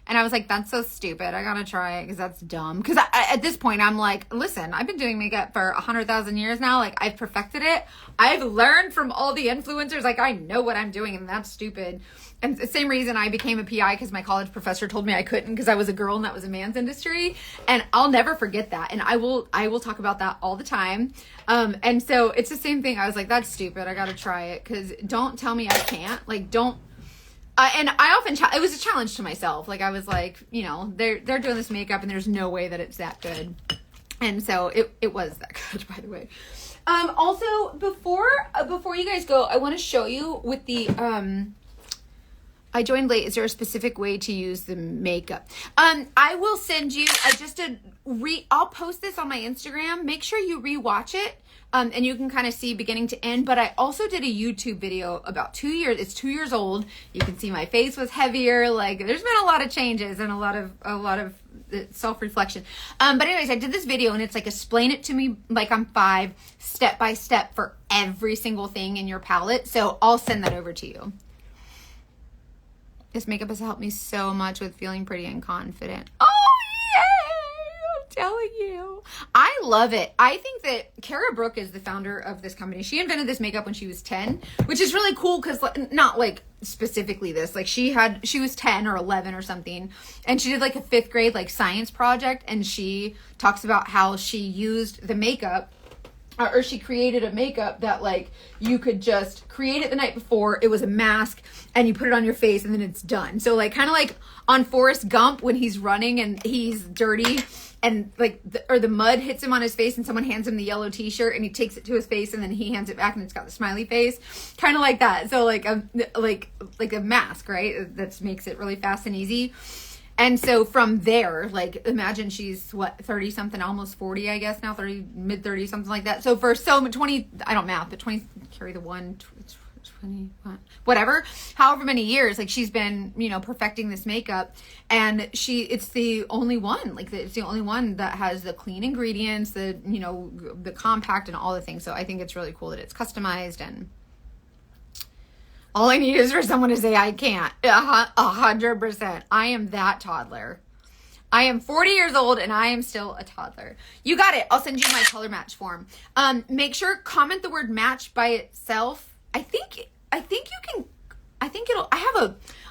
And I was like, that's so stupid. I gotta try it because that's dumb. Because at this point, I'm like, listen, I've been doing makeup for 100,000 years now. Like, I've perfected it. I've learned from all the influencers. Like, I know what I'm doing, and that's stupid. And the same reason I became a PI, because my college professor told me I couldn't because I was a girl and that was a man's industry. And I'll never forget that. And I will talk about that all the time. And so it's the same thing. I was like, that's stupid. I gotta try it, because don't tell me I can't. Like, don't. And I often, it was a challenge to myself. Like, I was like, you know, they're doing this makeup and there's no way that it's that good. And so it was that good, by the way. Also, before you guys go, I want to show you with the, I joined late. Is there a specific way to use the makeup? I will send you, I'll post this on my Instagram. Make sure you rewatch it. And you can kind of see beginning to end, but I also did a YouTube video about 2 years. It's 2 years old. You can see my face was heavier. Like, there's been a lot of changes and a lot of self-reflection. But anyways, I did this video and it's like, explain it to me like I'm 5, step by step for every single thing in your palette. So I'll send that over to you. This makeup has helped me so much with feeling pretty and confident. Oh, yay! I'm telling you. I love it. I think that Kara Brooke is the founder of this company. She invented this makeup when she was 10, which is really cool because not like specifically this. Like she was 10 or 11 or something, and she did like a 5th grade like science project, and she talks about how she used the makeup or she created a makeup that like you could just create it the night before. It was a mask and you put it on your face and then it's done. So like kind of like on Forrest Gump when he's running and he's dirty and like the mud hits him on his face and someone hands him the yellow t-shirt and he takes it to his face and then he hands it back and it's got the smiley face. Kind of like that. So like a mask, right? That makes it really fast and easy. And so from there, like, imagine she's, 30 something, almost 40, I guess now, 30, mid 30, something like that. So for 20, I don't math, but 20, carry the 1, 20, whatever, however many years, like she's been, perfecting this makeup, and it's the only one, it's the only one that has the clean ingredients, the compact and all the things. So I think it's really cool that it's customized, and all I need is for someone to say I can't. 100%. I am that toddler. I am 40 years old and I am still a toddler. You got it. I'll send you my color match form. Make sure, comment the word match by itself. I think you can, I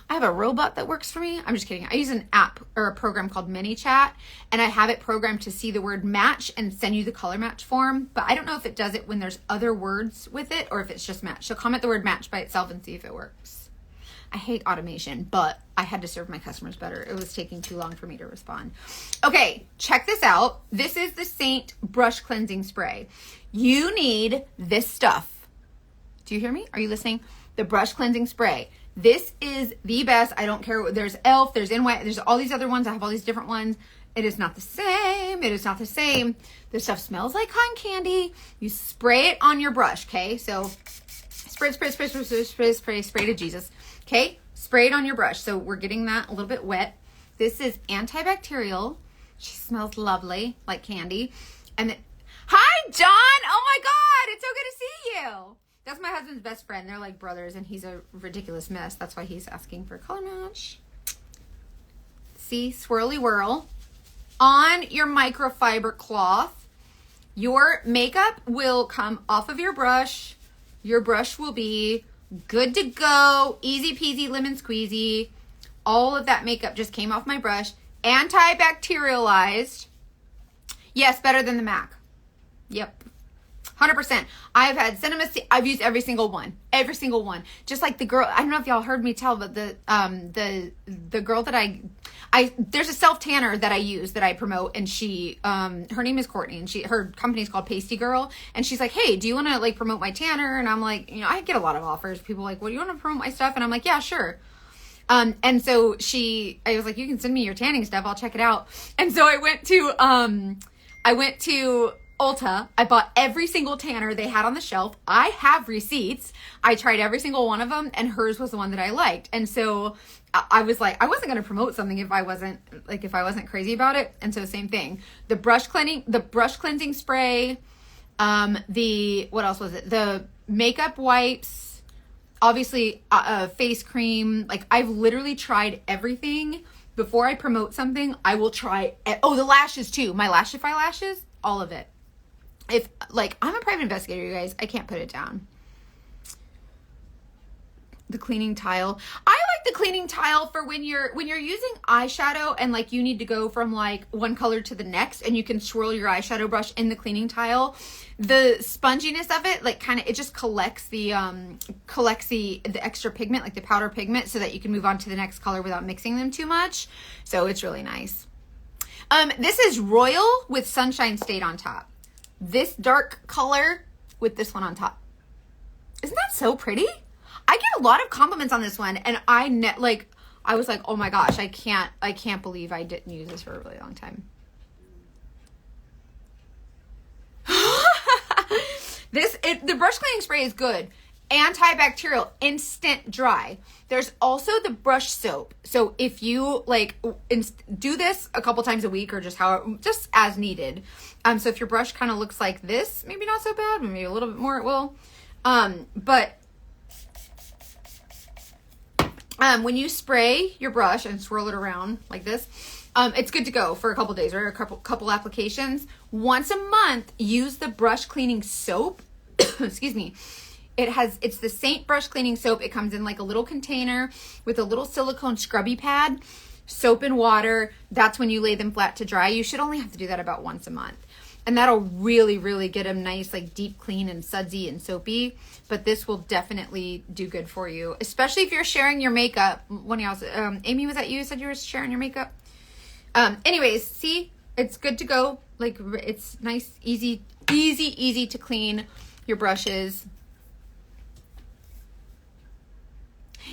have a robot that works for me. I'm just kidding. I use an app or a program called ManyChat, and I have it programmed to see the word match and send you the color match form. But I don't know if it does it when there's other words with it or if it's just match. So comment the word match by itself and see if it works. I hate automation, but I had to serve my customers better. It was taking too long for me to respond. Okay, check this out. This is the Saint Brush Cleansing Spray. You need this stuff. Do you hear me? Are you listening? The Brush Cleansing Spray. This is the best. I don't care. There's e.l.f., there's NY, there's all these other ones. I have all these different ones. It is not the same. It is not the same. This stuff smells like cotton candy. You spray it on your brush, okay? So spray to Jesus, okay? Spray it on your brush. So we're getting that a little bit wet. This is antibacterial. She smells lovely, like candy. And hi, John. Oh my God, it's so good to see you. That's my husband's best friend. They're like brothers, and he's a ridiculous mess. That's why he's asking for a color match. See, swirly whirl. on your microfiber cloth, your makeup will come off of your brush. Your brush will be good to go, easy peasy lemon squeezy. All of that makeup just came off my brush. Antibacterialized. Yes, better than the MAC. Yep. 100%. I've had cinema. I've used every single one. Every single one. Just like the girl. I don't know if y'all heard me tell, but the girl that I there's a self tanner that I use that I promote, and she her name is Courtney, and her company's called Pasty Girl, and she's like, hey, do you want to like promote my tanner? And I'm like, you know, I get a lot of offers. People are like, well, do you want to promote my stuff? And I'm like, yeah, sure. And so I was like, you can send me your tanning stuff. I'll check it out. And so I went to Ulta. I bought every single tanner they had on the shelf. I have receipts. I tried every single one of them, and hers was the one that I liked. And so I was like, I wasn't going to promote something if I wasn't crazy about it. And so same thing, the brush cleansing spray, what else was it? The makeup wipes, obviously, face cream. Like, I've literally tried everything. Before I promote something, I will try, the lashes too. My Lashify lashes, all of it. If, like, I'm a private investigator, you guys. I can't put it down. The cleaning tile. I like the cleaning tile for when you're using eyeshadow and like you need to go from like one color to the next, and you can swirl your eyeshadow brush in the cleaning tile. The sponginess of it, like, kind of, it just collects the extra pigment, like the powder pigment, so that you can move on to the next color without mixing them too much. So it's really nice. This is Royal with Sunshine State on top. This dark color with this one on top. Isn't that so pretty? I get a lot of compliments on this one, and I was like, oh my gosh, I can't believe I didn't use this for a really long time. The brush cleaning spray is good. Antibacterial, instant dry. There's also the brush soap. So if you do this a couple times a week, or just as needed. So if your brush kind of looks like this, maybe not so bad, maybe a little bit more it will. But when you spray your brush and swirl it around like this, it's good to go for a couple days, or a couple applications. Once a month, use the brush cleaning soap. Excuse me. It's the Saint brush cleaning soap. It comes in like a little container with a little silicone scrubby pad, soap and water. That's when you lay them flat to dry. You should only have to do that about once a month. And that'll really, really get them nice, like deep clean and sudsy and soapy. But this will definitely do good for you, especially if you're sharing your makeup. One of y'all, Amy, was that you said you were sharing your makeup? Anyways, see, it's good to go. Like, it's nice, easy to clean your brushes.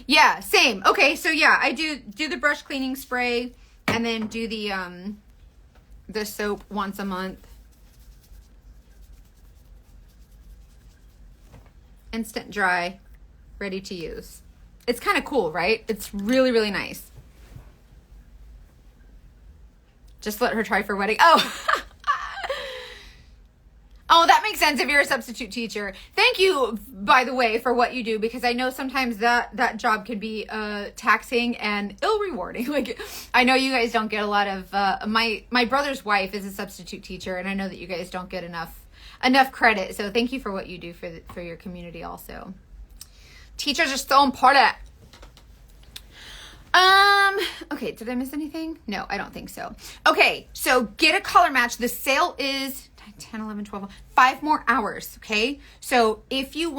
Yeah, same. Okay, so yeah, I do the brush cleaning spray, and then do the soap once a month. Instant dry, ready to use. It's kind of cool, right? It's really, really nice. Just let her try for wedding. Oh, that makes sense if you're a substitute teacher. Thank you, by the way, for what you do, because I know sometimes that job can be taxing and ill-rewarding. Like, I know you guys don't get a lot of, my brother's wife is a substitute teacher, and I know that you guys don't get enough credit. So thank you for what you do for your community also. Teachers are so important. Okay, did I miss anything? No, I don't think so. Okay, so get a color match. The sale is 10, 11, 12, 5 more hours, okay? So if you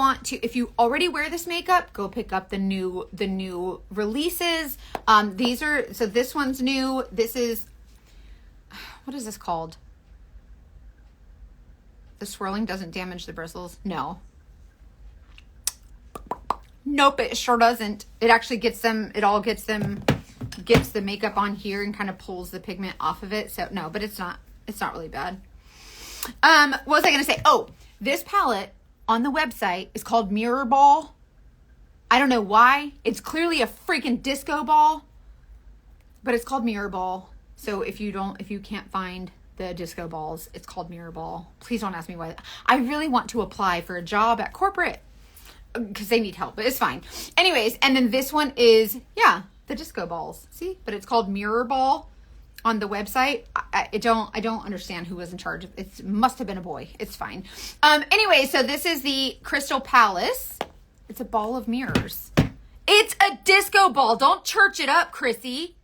already wear this makeup, go pick up the new releases. This one's new. This is, what is this called? The swirling doesn't damage the bristles. No. Nope, it sure doesn't. It actually gets the makeup on here and kind of pulls the pigment off of it. So no, but it's not really bad. What was I going to say? Oh, this palette on the website is called Mirror Ball. I don't know why. It's clearly a freaking disco ball, but it's called Mirror Ball. So if you can't find the disco balls, it's called Mirror Ball. Please don't ask me why. I really want to apply for a job at corporate because they need help, but it's fine. Anyways, and then this one is, the disco balls. See? But it's called Mirror Ball. on the website. I don't understand who was in charge of it. Must have been a boy. It's fine. Anyway, so this is the Crystal Palace. It's a ball of mirrors. It's a disco ball. Don't church it up, Chrissy.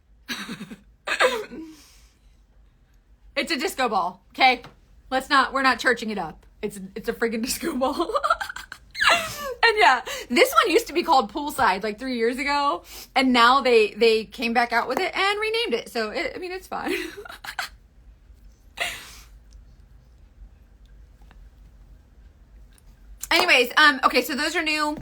It's a disco ball, okay? We're not churching it up. It's a friggin' disco ball. And yeah, this one used to be called Poolside like 3 years ago, and now they came back out with it and renamed it. So it's fine. Anyways, okay, so those are new,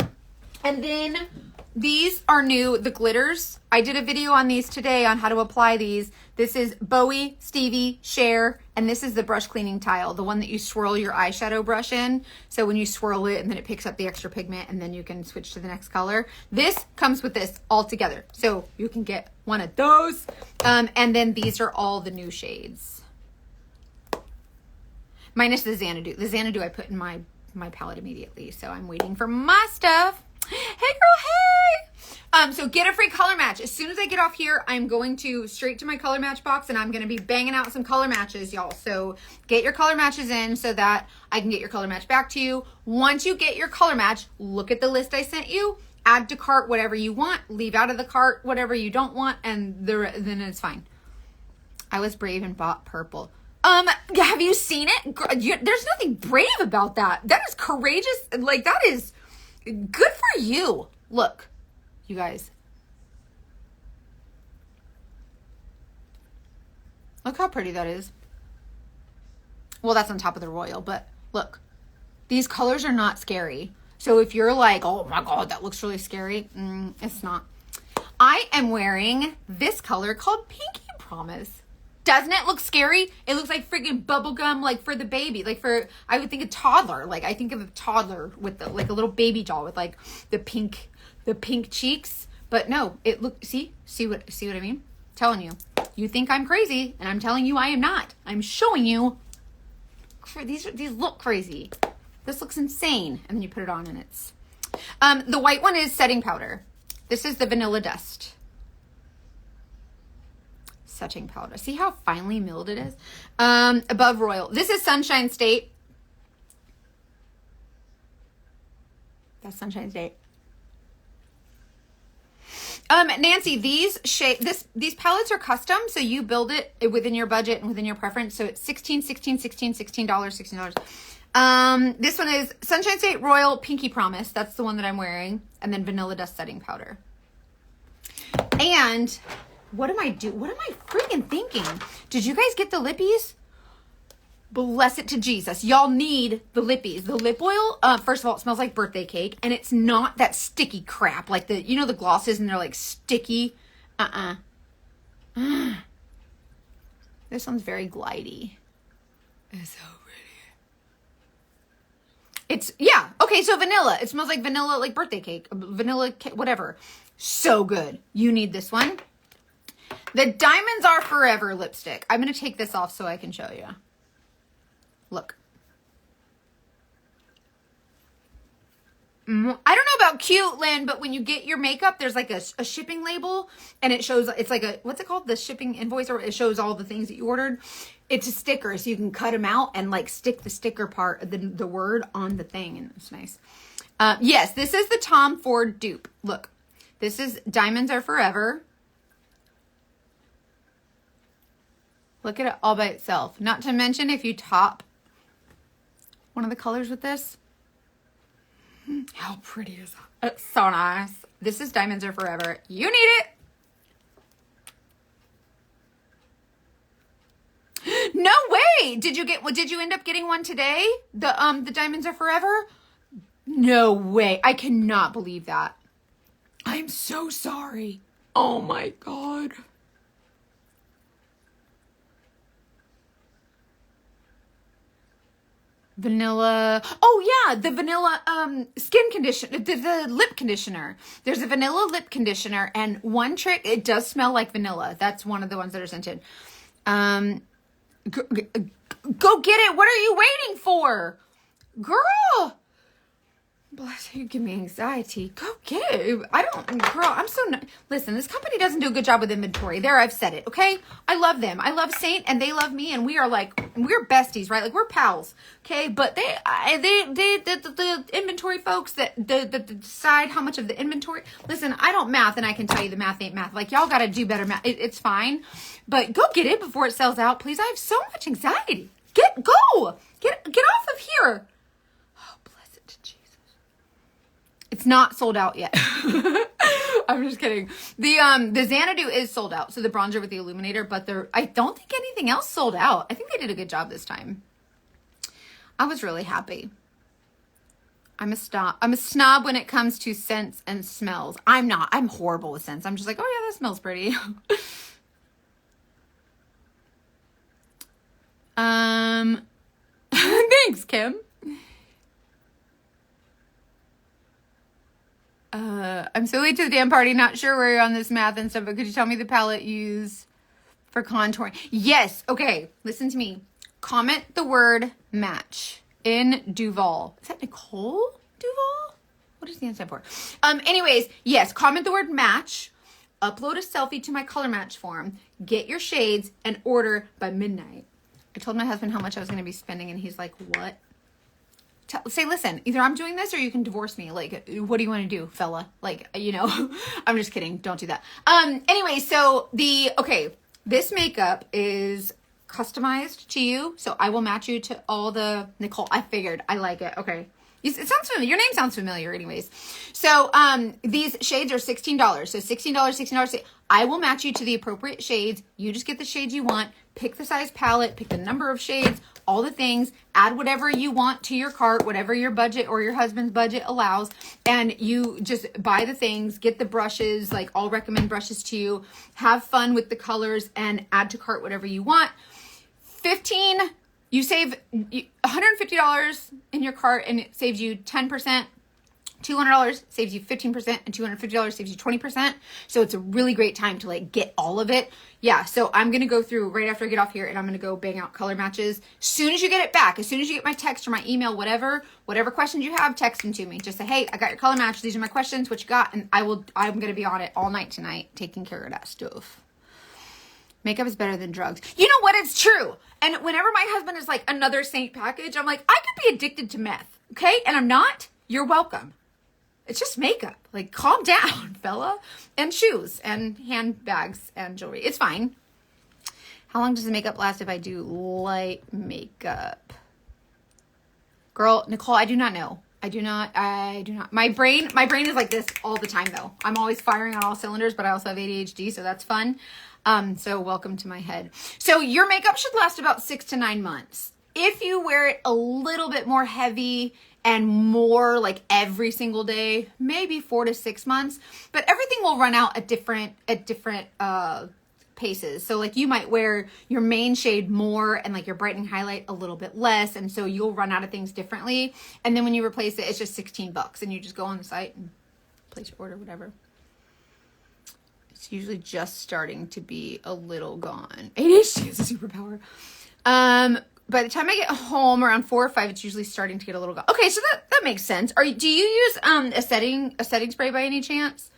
and then these are new. The glitters. I did a video on these today on how to apply these. This is Bowie, Stevie, Cher, and this is the brush cleaning tile, the one that you swirl your eyeshadow brush in. So when you swirl it, and then it picks up the extra pigment, and then you can switch to the next color. This comes with this all together. So you can get one of those. And then these are all the new shades. Minus the Xanadu. The Xanadu I put in my palette immediately. So I'm waiting for my stuff. Hey girl, hey! So get a free color match. As soon as I get off here, I'm going to straight to my color match box, and I'm going to be banging out some color matches, y'all. So get your color matches in so that I can get your color match back to you. Once you get your color match, look at the list I sent you, add to cart whatever you want, leave out of the cart whatever you don't want, and then it's fine. I was brave and bought purple. Have you seen it? There's nothing brave about that. That is courageous. Like, that is good for you. Look, you guys. Look how pretty that is. Well, that's on top of the royal, but look. These colors are not scary. So if you're like, oh my God, that looks really scary. It's not. I am wearing this color called Pinky Promise. Doesn't it look scary? It looks like freaking bubble gum, like for the baby, like for, I would think a toddler. Like I think of a toddler with like a little baby doll with like the pink cheeks. But no, it see what I mean? Telling you, you think I'm crazy, and I'm telling you I am not. I'm showing you. These look crazy. This looks insane, and then you put it on, and it's. The white one is setting powder. This is the Vanilla Dust. Setting powder. See how finely milled it is? Above Royal. This is Sunshine State. That's Sunshine State. Nancy, these palettes are custom, so you build it within your budget and within your preference. So it's $16. This one is Sunshine State Royal Pinky Promise. That's the one that I'm wearing. And then Vanilla Dust Setting Powder. And what am I freaking thinking? Did you guys get the lippies? Bless it to Jesus. Y'all need the lippies. The lip oil, first of all, it smells like birthday cake, and it's not that sticky crap like the glosses, and they're like sticky. This one's very glidey. It's so pretty. Okay, so vanilla. It smells like vanilla, like birthday cake, vanilla cake, whatever. So good. You need this one. The Diamonds Are Forever lipstick. I'm going to take this off so I can show you. Look. I don't know about cute, Lynn, but when you get your makeup, there's like a shipping label, and it shows, it's like what's it called? The shipping invoice, or it shows all the things that you ordered. It's a sticker, so you can cut them out and like stick the sticker part, the word on the thing, and it's nice. Yes, this is the Tom Ford dupe. Look, this is Diamonds Are Forever. Look at it all by itself. Not to mention if you top one of the colors with this. How pretty is that? It's so nice. This is Diamonds Are Forever. You need it. No way. Did you end up getting one today? The Diamonds Are Forever? No way. I cannot believe that. I'm so sorry. Oh my God. Vanilla. Oh yeah, the vanilla skin conditioner, the lip conditioner. There's a vanilla lip conditioner, and one trick, it does smell like vanilla. That's one of the ones that are scented. Go get it. What are you waiting for? Girl. Bless you, give me anxiety. Go get it. I don't, girl, I'm so, listen, this company doesn't do a good job with inventory. There, I've said it, okay? I love them. I love Saint and they love me and we are like, we're besties, right? Like we're pals, okay? But the inventory folks that decide how much of the inventory, listen, I don't math and I can tell you the math ain't math. Like y'all got to do better math. It's fine, but go get it before it sells out, please. I have so much anxiety. Get off of here. It's not sold out yet. I'm just kidding. The Xanadu is sold out. So the bronzer with the illuminator, but I don't think anything else sold out. I think they did a good job this time. I was really happy. I'm a snob when it comes to scents and smells. I'm not. I'm horrible with scents. I'm just like, oh yeah, that smells pretty. Thanks, Kim. I'm so late to the damn party. Not sure where you're on this math and stuff, but could you tell me the palette use for contouring? Yes. Okay. Listen to me. Comment the word match in Duval. Is that Nicole Duval? What does the N stand for? Anyways, yes. Comment the word match. Upload a selfie to my color match form. Get your shades and order by midnight. I told my husband how much I was going to be spending and he's like, what? Say, listen, either I'm doing this or you can divorce me. Like, what do you want to do, fella? Like, you know, I'm just kidding. Don't do that. Anyway, so this makeup is customized to you. So I will match you to all the Nicole. I figured I like it. Okay. It sounds familiar. Your name sounds familiar anyways. So, these shades are $16. So $16. I will match you to the appropriate shades. You just get the shades you want. Pick the size palette, pick the number of shades, all the things, add whatever you want to your cart, whatever your budget or your husband's budget allows. And you just buy the things, get the brushes, like I'll recommend brushes to you, have fun with the colors and add to cart whatever you want. You save $150 in your cart and it saves you 10%. $200 saves you 15% and $250 saves you 20%. So it's a really great time to like get all of it. Yeah. So I'm going to go through right after I get off here and I'm going to go bang out color matches. As soon as you get it back, as soon as you get my text or my email, whatever questions you have, text them to me. Just say, hey, I got your color match. These are my questions. What you got? And I'm going to be on it all night tonight, taking care of that stuff. Makeup is better than drugs. You know what? It's true. And whenever my husband is like another Saint package, I'm like, I could be addicted to meth. Okay. And I'm not. You're welcome. It's just makeup. Like, calm down, fella. And shoes and handbags and jewelry. It's fine. How long does the makeup last if I do light makeup? Girl, Nicole, I do not know. I do not. My brain is like this all the time, though. I'm always firing on all cylinders, but I also have ADHD, so that's fun. So welcome to my head. So your makeup should last about 6 to 9 months. If you wear it a little bit more heavy and more like every single day, maybe 4 to 6 months, but everything will run out at different paces. So like you might wear your main shade more and like your brightening highlight a little bit less. And so you'll run out of things differently. And then when you replace it, it's just $16 and you just go on the site and place your order, whatever. It's usually just starting to be a little gone. ADHD is a superpower. By the time I get home around 4 or 5, it's usually starting to get a little gone. Okay, so that makes sense. Do you use a setting spray by any chance?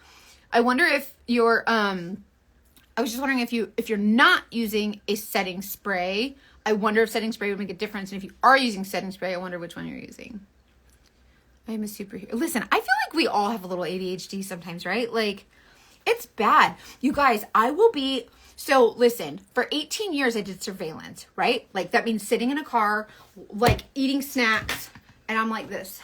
I wonder if you're I was just wondering if you're not using a setting spray, I wonder if setting spray would make a difference. And if you are using setting spray, I wonder which one you're using. I am a superhero. Listen, I feel like we all have a little ADHD sometimes, right? Like, it's bad. You guys, so listen, for 18 years I did surveillance, right? Like that means sitting in a car, like eating snacks, and I'm like this.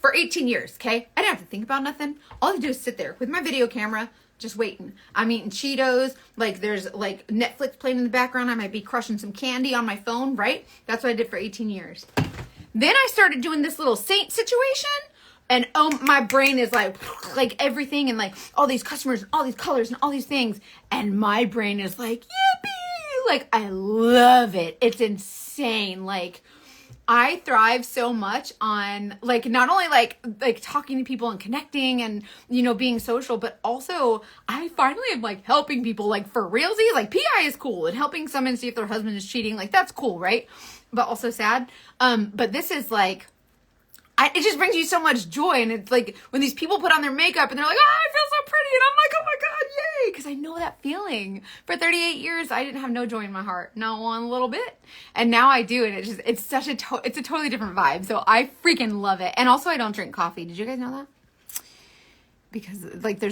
For 18 years, okay? I didn't have to think about nothing. All I had to do is sit there with my video camera, just waiting. I'm eating Cheetos, like there's like Netflix playing in the background. I might be crushing some candy on my phone, right? That's what I did for 18 years. Then I started doing this little Saint situation. And my brain is like everything and like all these customers, and all these colors and all these things. And my brain is like, yippee! Like, I love it. It's insane. Like, I thrive so much on like, not only like talking to people and connecting and, you know, being social, but also I finally am like helping people like for realsies. Like PI is cool and helping someone see if their husband is cheating. Like, that's cool, right? but also sad. But this is like, it just brings you so much joy. And it's like when these people put on their makeup and they're like, oh, I feel so pretty. And I'm like, oh my God, yay. Because I know that feeling. For 38 years, I didn't have no joy in my heart. Not one little bit. And now I do. And it's such it's a totally different vibe. So I freaking love it. And also I don't drink coffee. Did you guys know that? Because like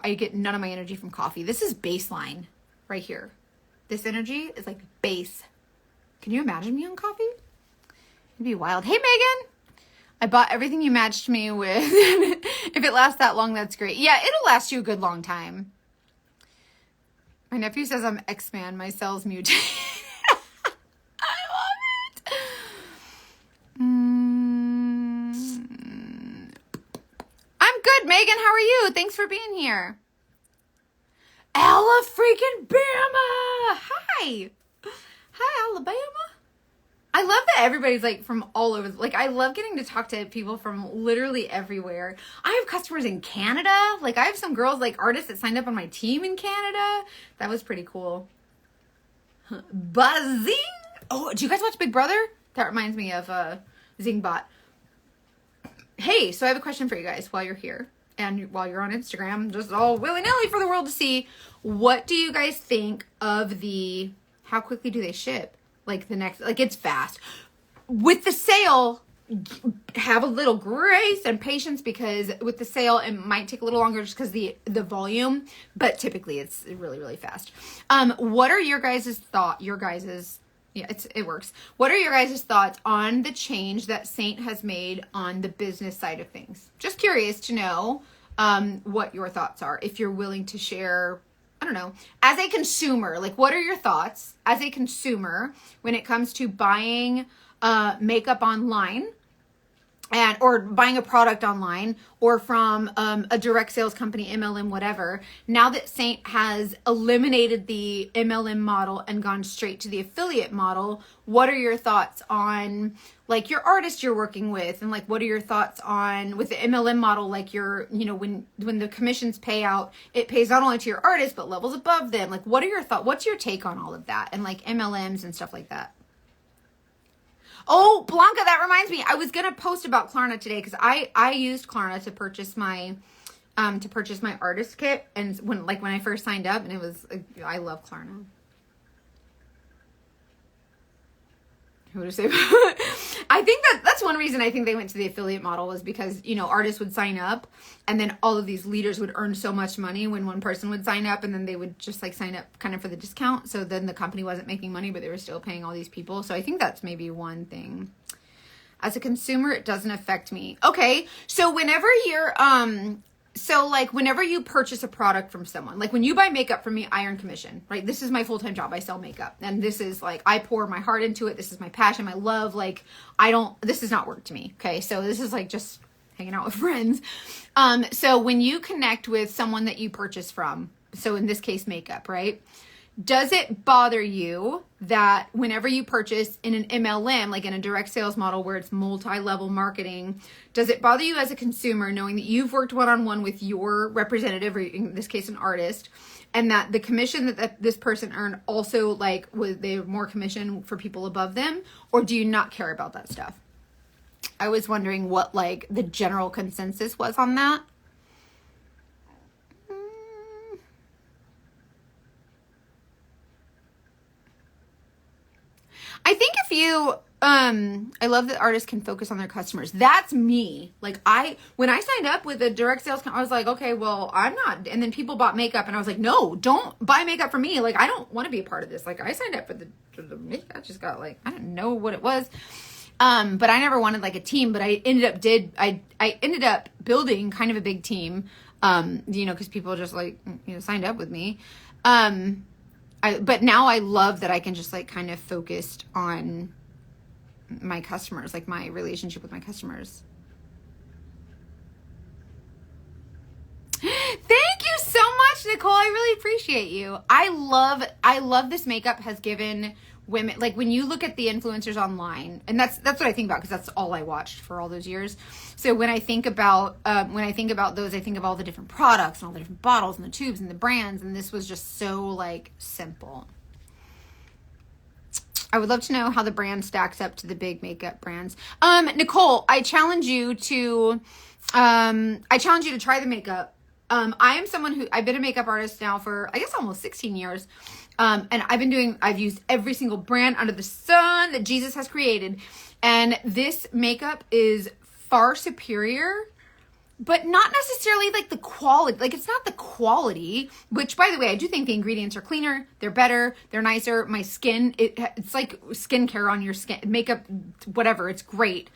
I get none of my energy from coffee. This is baseline right here. This energy is like base. Can you imagine me on coffee? It'd be wild. Hey, Megan. I bought everything you matched me with. If it lasts that long, that's great. Yeah, it'll last you a good long time. My nephew says I'm X-Man. My cells mutate. I love it. I'm good, Megan. How are you? Thanks for being here. Ella freaking Bama. Hi. Hi, Alabama. I love that everybody's like from all over. Like, I love getting to talk to people from literally everywhere. I have customers in Canada. Like, I have some girls, like artists that signed up on my team in Canada. That was pretty cool. Buzzing. Oh, do you guys watch Big Brother? That reminds me of Zingbot. Hey, so I have a question for you guys while you're here. And while you're on Instagram, just all willy-nilly for the world to see. What do you guys think of how quickly do they ship? Like it's fast. With the sale, have a little grace and patience, because with the sale, it might take a little longer just because the volume, but typically it's really, really fast. What are your guys' thoughts? Yeah, it works. What are your guys' thoughts on the change that Saint has made on the business side of things? Just curious to know what your thoughts are. If you're willing to share, I don't know, as a consumer, like what are your thoughts as a consumer when it comes to buying makeup online or buying a product online or from a direct sales company, MLM, whatever. Now that Saint has eliminated the MLM model and gone straight to the affiliate model, what are your thoughts on like your artist you're working with? And like, what are your thoughts on with the MLM model? Like when the commissions pay out, it pays not only to your artist, but levels above them. Like, what are your thoughts? What's your take on all of that? And like MLMs and stuff like that. Oh, Blanca, that reminds me. I was going to post about Klarna today because I used Klarna to purchase my artist kit. And when I first signed up, and I love Klarna. Who would have said? I think that's one reason I think they went to the affiliate model was because, artists would sign up and then all of these leaders would earn so much money when one person would sign up, and then they would just like sign up kind of for the discount. So then the company wasn't making money, but they were still paying all these people. So I think that's maybe one thing. As a consumer, it doesn't affect me. Okay. So whenever you purchase a product from someone, like when you buy makeup from me, I earn commission, right? This is my full-time job. I sell makeup, and this is like, I pour my heart into it. This is my passion, my love. Like this does not work to me. Okay. So this is like just hanging out with friends. So when you connect with someone that you purchase from, so in this case, makeup, right? Does it bother you that whenever you purchase in an MLM, like in a direct sales model where it's multi-level marketing, does it bother you as a consumer knowing that you've worked one-on-one with your representative, or in this case, an artist, and that the commission that this person earned also they have more commission for people above them? Or do you not care about that stuff? I was wondering what the general consensus was on that. I think if you, I love that artists can focus on their customers. That's me. When I signed up with a direct sales company, I was like, okay, well, I'm not. And then people bought makeup and I was like, no, don't buy makeup for me. I don't want to be a part of this. I signed up for the makeup. I just got I didn't know what it was. But I never wanted a team, but I ended up building kind of a big team, cause people just signed up with me. But now I love that I can just kind of focused on my customers, my relationship with my customers. Thank you so much, Nicole. I really appreciate you. I love this makeup has given women, when you look at the influencers online, and that's what I think about, because that's all I watched for all those years. So when I think about those, I think of all the different products and all the different bottles and the tubes and the brands, and this was just so simple. I would love to know how the brand stacks up to the big makeup brands. Nicole, I challenge you to try the makeup. I am someone who, I've been a makeup artist now for, I guess, almost 16 years. And I've used every single brand under the sun that Jesus has created. And this makeup is far superior, but not necessarily like the quality. Like, it's not the quality, which, by the way, I do think the ingredients are cleaner, they're better, they're nicer. My skin, it's like skincare on your skin, makeup, whatever, it's great.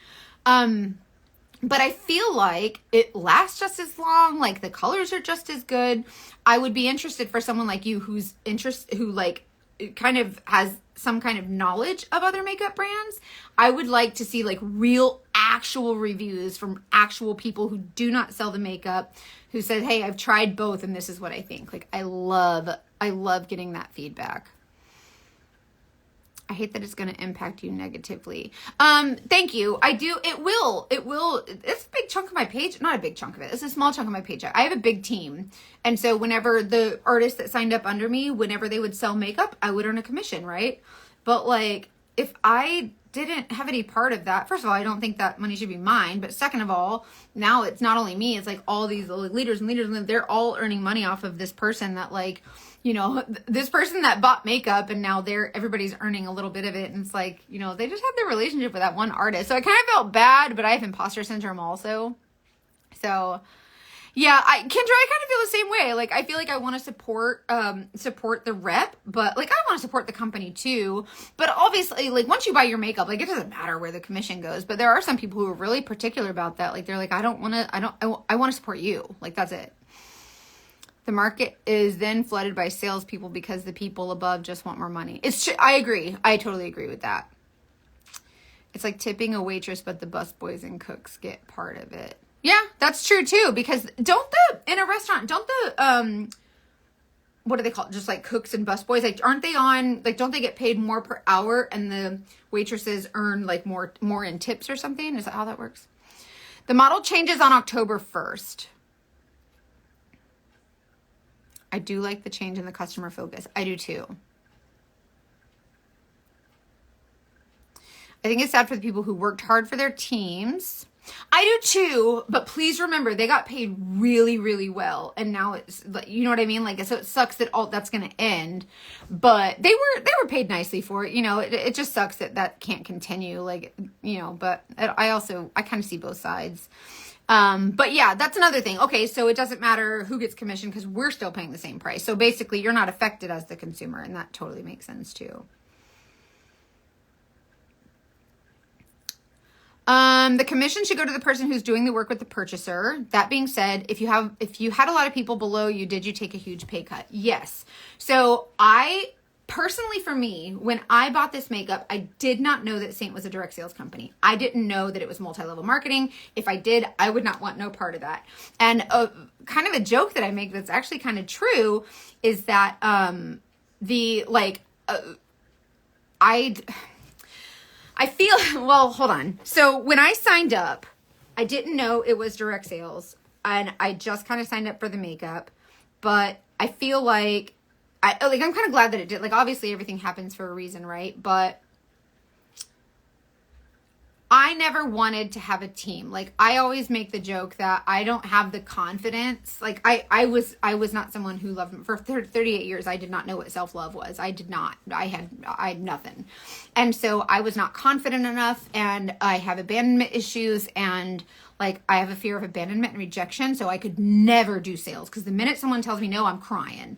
But I feel like it lasts just as long. Like, the colors are just as good. I would be interested for someone like you who like kind of has some kind of knowledge of other makeup brands. I would like to see like real actual reviews from actual people who do not sell the makeup, who said, hey, I've tried both and this is what I think. Like, I love getting that feedback. I hate that it's going to impact you negatively. Thank you. I do. It will. It's a big chunk of my page. Not a big chunk of it. It's a small chunk of my paycheck. I have a big team. And so whenever the artists that signed up under me, whenever they would sell makeup, I would earn a commission, right? But like, if I didn't have any part of that, first of all, I don't think that money should be mine. But second of all, now it's not only me, it's like all these leaders and they're all earning money off of this person that, like, you know, this person that bought makeup, and now everybody's earning a little bit of it. And it's like, you know, they just had their relationship with that one artist. So I kind of felt bad, but I have imposter syndrome also. So yeah, Kendra, I kind of feel the same way. Like, I feel like I want to support the rep, but like, I want to support the company too. But obviously, like, once you buy your makeup, like, it doesn't matter where the commission goes. But there are some people who are really particular about that. Like, they're like, I want to support you. Like, that's it. The market is then flooded by salespeople because the people above just want more money. I agree. I totally agree with that. It's like tipping a waitress, but the busboys and cooks get part of it. Yeah, that's true too. Because in a restaurant, what do they call it? Just like cooks and busboys? Like, aren't they don't they get paid more per hour and the waitresses earn like more in tips or something? Is that how that works? The model changes on October 1st. I do like the change in the customer focus. I do too. I think it's sad for the people who worked hard for their teams. I do too, but please remember, they got paid really, really well. And now it's, you know what I mean? Like, so it sucks that all that's going to end, but they were paid nicely for it. You know, it just sucks that can't continue. Like, you know, but I kind of see both sides. But yeah, that's another thing. Okay, so it doesn't matter who gets commission because we're still paying the same price. So basically, you're not affected as the consumer, and that totally makes sense too. The commission should go to the person who's doing the work with the purchaser. That being said, if you had a lot of people below you, did you take a huge pay cut? Yes. So personally, for me, when I bought this makeup, I did not know that Saint was a direct sales company. I didn't know that it was multi-level marketing. If I did, I would not want no part of that. And kind of a joke that I make that's actually kind of true is that I feel, well, hold on. So when I signed up, I didn't know it was direct sales, and I just kind of signed up for the makeup, but I feel like I'm kind of glad that it did. Like, obviously everything happens for a reason, right? But I never wanted to have a team. Like, I always make the joke that I don't have the confidence. Like, I was not someone who loved, for 38 years, I did not know what self-love was. I did not. I had nothing. And so I was not confident enough, and I have abandonment issues, and like, I have a fear of abandonment and rejection, so I could never do sales, because the minute someone tells me no, I'm crying.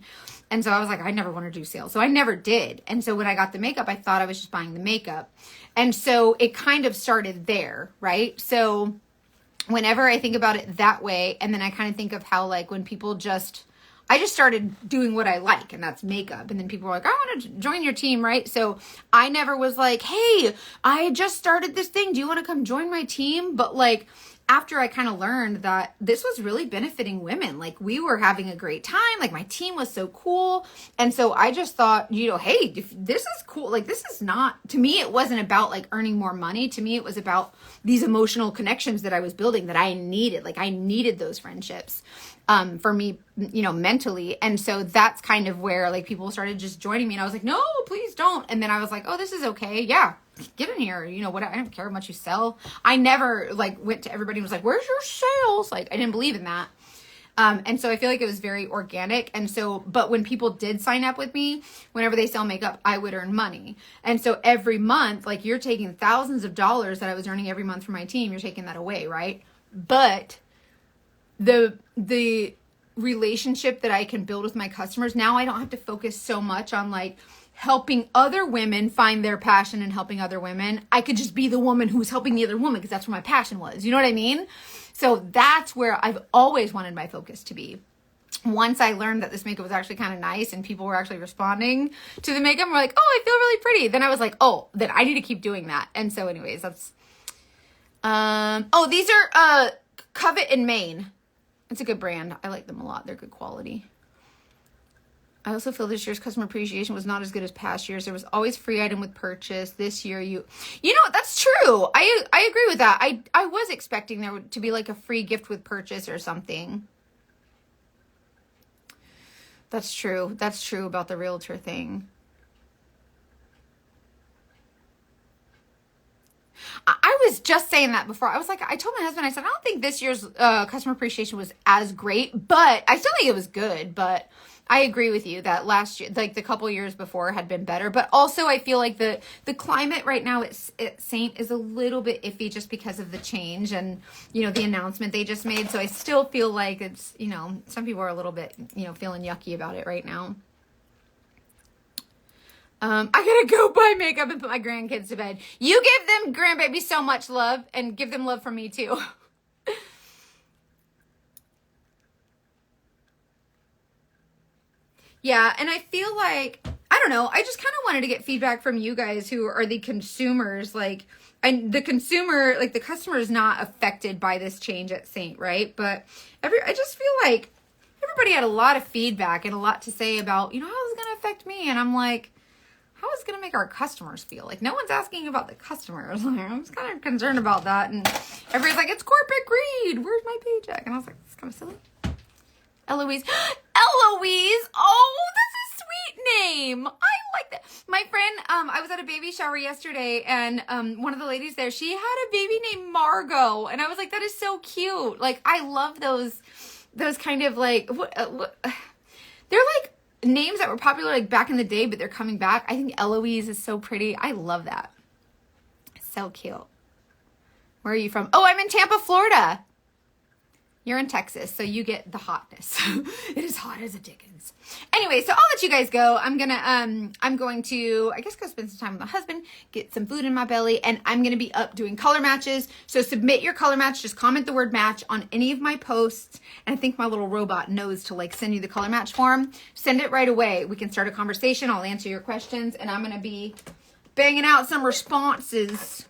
And so I was like, I never want to do sales. So I never did. And so when I got the makeup, I thought I was just buying the makeup. And so it kind of started there, right? So whenever I think about it that way, and then I kind of think of how, like, when people I just started doing what I like, and that's makeup. And then people were like, I want to join your team, right? So I never was like, hey, I just started this thing. Do you want to come join my team? But like, after I kind of learned that this was really benefiting women. Like, we were having a great time. Like, my team was so cool. And so I just thought, hey, if this is cool. Like, this is not, to me, it wasn't about like earning more money. To me, it was about these emotional connections that I was building that I needed. Like, I needed those friendships for me, mentally. And so that's kind of where like people started just joining me, and I was like, no, please don't. And then I was like, oh, this is okay. Yeah, get in here. What, I don't care how much you sell. I never like went to everybody and was like, where's your sales? Like, I didn't believe in that. And so I feel like it was very organic. And so, but when people did sign up with me, whenever they sell makeup, I would earn money. And so every month, like, you're taking thousands of dollars that I was earning every month from my team, you're taking that away, right? But the relationship that I can build with my customers, now I don't have to focus so much on like helping other women find their passion and helping other women. I could just be the woman who's helping the other woman because that's where my passion was. You know what I mean? So that's where I've always wanted my focus to be. Once I learned that this makeup was actually kind of nice and people were actually responding to the makeup, we're like, oh, I feel really pretty. Then I was like, oh, then I need to keep doing that. And so anyways, that's, these are, Covet in Maine. It's a good brand. I like them a lot. They're good quality. I also feel this year's customer appreciation was not as good as past years. There was always free item with purchase. This year, that's true. I agree with that. I was expecting there to be like a free gift with purchase or something. That's true. That's true about the realtor thing. I was just saying that before. I was like, I told my husband, I said, I don't think this year's customer appreciation was as great, but I still think it was good. But I agree with you that last year, like the couple years before, had been better. But also I feel like the climate right now at Saint is a little bit iffy just because of the change and, the announcement they just made. So I still feel like it's, some people are a little bit, feeling yucky about it right now. I gotta go buy makeup and put my grandkids to bed. You give them grandbabies so much love, and give them love from me too. Yeah, and I feel like, I don't know, I just kind of wanted to get feedback from you guys who are the consumers, and the consumer, the customer is not affected by this change at Saint, right? But I just feel like everybody had a lot of feedback and a lot to say about, how it's going to affect me. And I'm like, how is it going to make our customers feel? Like, no one's asking about the customers. I'm just kind of concerned about that. And everybody's like, it's corporate greed. Where's my paycheck? And I was like, it's kind of silly. Eloise. Eloise! Oh, that's a sweet name. I like that. My friend, I was at a baby shower yesterday, and one of the ladies there, she had a baby named Margot. And I was like, that is so cute. Like, I love those kind of they're like names that were popular like back in the day, but they're coming back. I think Eloise is so pretty. I love that. So cute. Where are you from? Oh, I'm in Tampa, Florida. You're in Texas, so you get the hotness. It is hot as a dickens. Anyway, so I'll let you guys go. I'm going to, I guess, go spend some time with my husband, get some food in my belly, and I'm going to be up doing color matches. So submit your color match. Just comment the word match on any of my posts. And I think my little robot knows to send you the color match form. Send it right away. We can start a conversation. I'll answer your questions, and I'm going to be banging out some responses.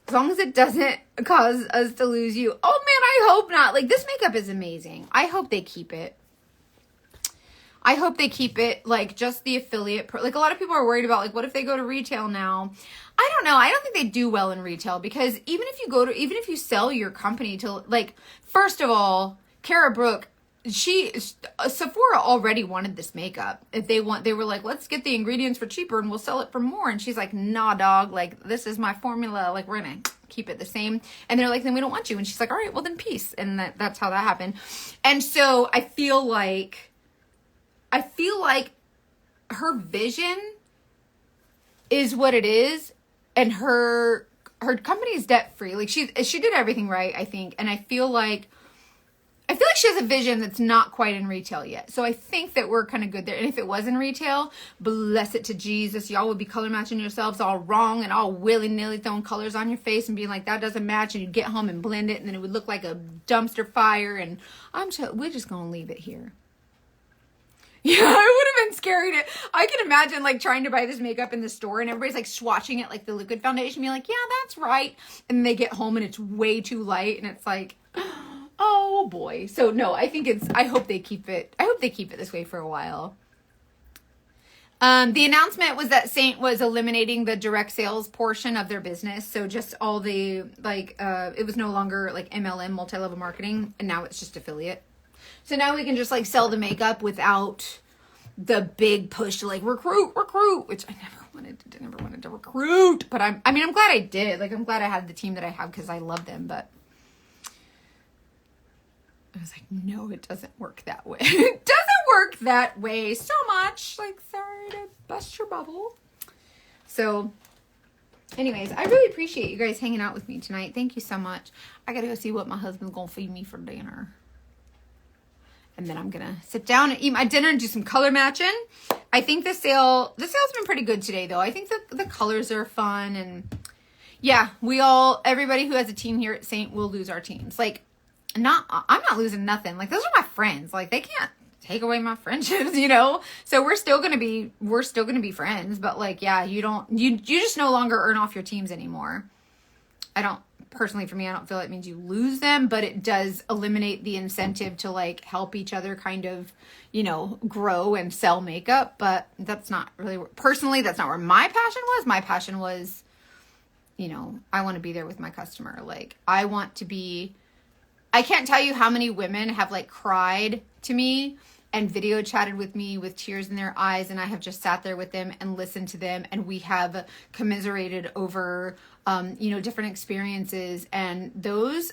As long as it doesn't cause us to lose you. Oh man, I hope not. This makeup is amazing. I hope they keep it. I hope they keep it just the affiliate. A lot of people are worried about what if they go to retail now? I don't know. I don't think they do well in retail, because even if you sell your company to first of all, Kara Brooke, Sephora already wanted this makeup. They were like, let's get the ingredients for cheaper and we'll sell it for more. And she's like, nah, dog. This is my formula. We're going to keep it the same. And they're like, then we don't want you. And she's like, all right, well then peace. And that's how that happened. And so I feel like her vision is what it is. And her company is debt free. She did everything right, I think. And I feel like she has a vision that's not quite in retail yet. So I think that we're kind of good there. And if it was in retail, bless it to Jesus, y'all would be color matching yourselves all wrong and all willy-nilly throwing colors on your face and being like, that doesn't match. And you'd get home and blend it, and then it would look like a dumpster fire. And we're just going to leave it here. Yeah, it would have been scary to, I can imagine like trying to buy this makeup in the store and everybody's like swatching it like the liquid foundation, be like, yeah, that's right. And they get home and it's way too light and it's like, oh boy. So no, I hope they keep it this way for a while. The announcement was that Saint was eliminating the direct sales portion of their business. So just all the, like, it was no longer like MLM, multi-level marketing, and now it's just affiliate. So now we can just like sell the makeup without the big push to like recruit, which I never wanted to recruit, but I'm glad I did. Like, I'm glad I had the team that I have because I love them, but I was like, no, it doesn't work that way. It doesn't work that way so much. Like, sorry to bust your bubble. So anyways, I really appreciate you guys hanging out with me tonight. Thank you so much. I gotta go see what my husband's gonna feed me for dinner. And then I'm gonna sit down and eat my dinner and do some color matching. I think the sale's been pretty good today though. I think the colors are fun, and yeah, everybody who has a team here at Saint will lose our teams. Like, I'm not losing nothing. Like, those are my friends. Like, they can't take away my friendships, you know? So we're still gonna be friends, but like, yeah, you just no longer earn off your teams anymore. Personally, for me, I don't feel it means you lose them, but it does eliminate the incentive to like help each other kind of, you know, grow and sell makeup. But that's not really, personally, that's not where my passion was. My passion was, you know, I want to be there with my customer. Like, I can't tell you how many women have like cried to me and video chatted with me with tears in their eyes, and I have just sat there with them and listened to them, and we have commiserated over you know, different experiences, and those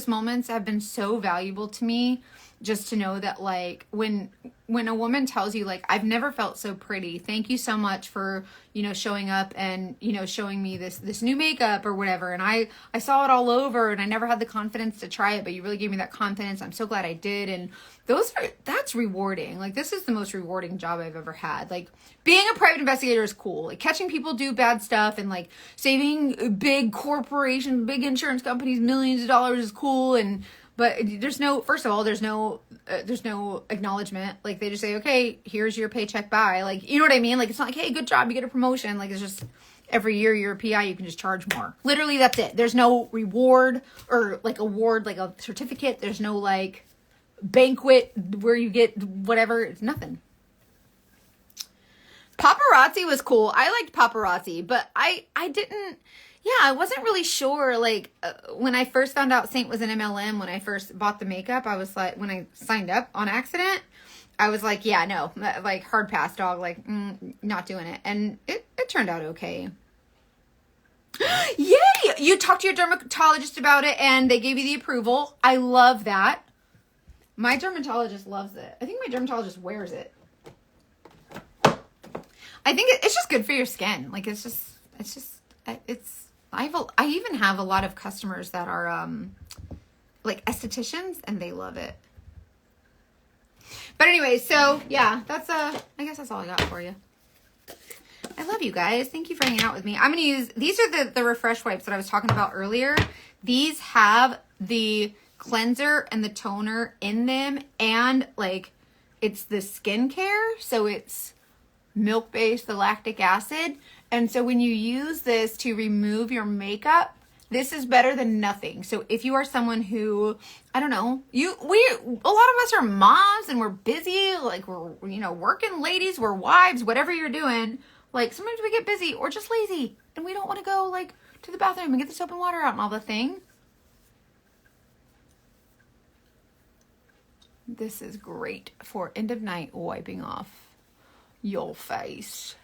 moments have been so valuable to me, just to know that like when a woman tells you like, I've never felt so pretty, thank you so much for, you know, showing up and, you know, showing me this new makeup or whatever, and I saw it all over and I never had the confidence to try it, but you really gave me that confidence, I'm so glad I did. And that's rewarding. Like, this is the most rewarding job I've ever had. Like, being a private investigator is cool. Like, catching people do bad stuff and like saving big corporations, big insurance companies millions of dollars is cool, but there's no acknowledgement. Like, they just say, okay, here's your paycheck, bye. Like, you know what I mean? Like, it's not like, hey, good job, you get a promotion. Like, it's just every year you're a PI, you can just charge more. Literally, that's it. There's no reward or like award, like a certificate. There's no like banquet where you get whatever. It's nothing. Paparazzi was cool. I liked paparazzi, but I wasn't really sure. Like, when I first found out Saint was an MLM, when I first bought the makeup, I was like, when I signed up on accident, I was like, yeah, no, like, hard pass, dog, like, not doing it. And it turned out okay. Yay! You talked to your dermatologist about it and they gave you the approval. I love that. My dermatologist loves it. I think my dermatologist wears it. I think it's just good for your skin. Like, I even have a lot of customers that are, like, estheticians, and they love it. But anyway, so yeah, I guess that's all I got for you. I love you guys. Thank you for hanging out with me. I'm going to use, these are the refresh wipes that I was talking about earlier. These have the cleanser and the toner in them, and like, it's the skincare, so it's milk-based, the lactic acid. And so when you use this to remove your makeup, this is better than nothing. So if you are someone who, I don't know, a lot of us are moms and we're busy, like, we're, you know, working ladies, we're wives, whatever you're doing. Like, sometimes we get busy or just lazy and we don't want to go like to the bathroom and get the soap and water out and all the thing. This is great for end of night wiping off your face.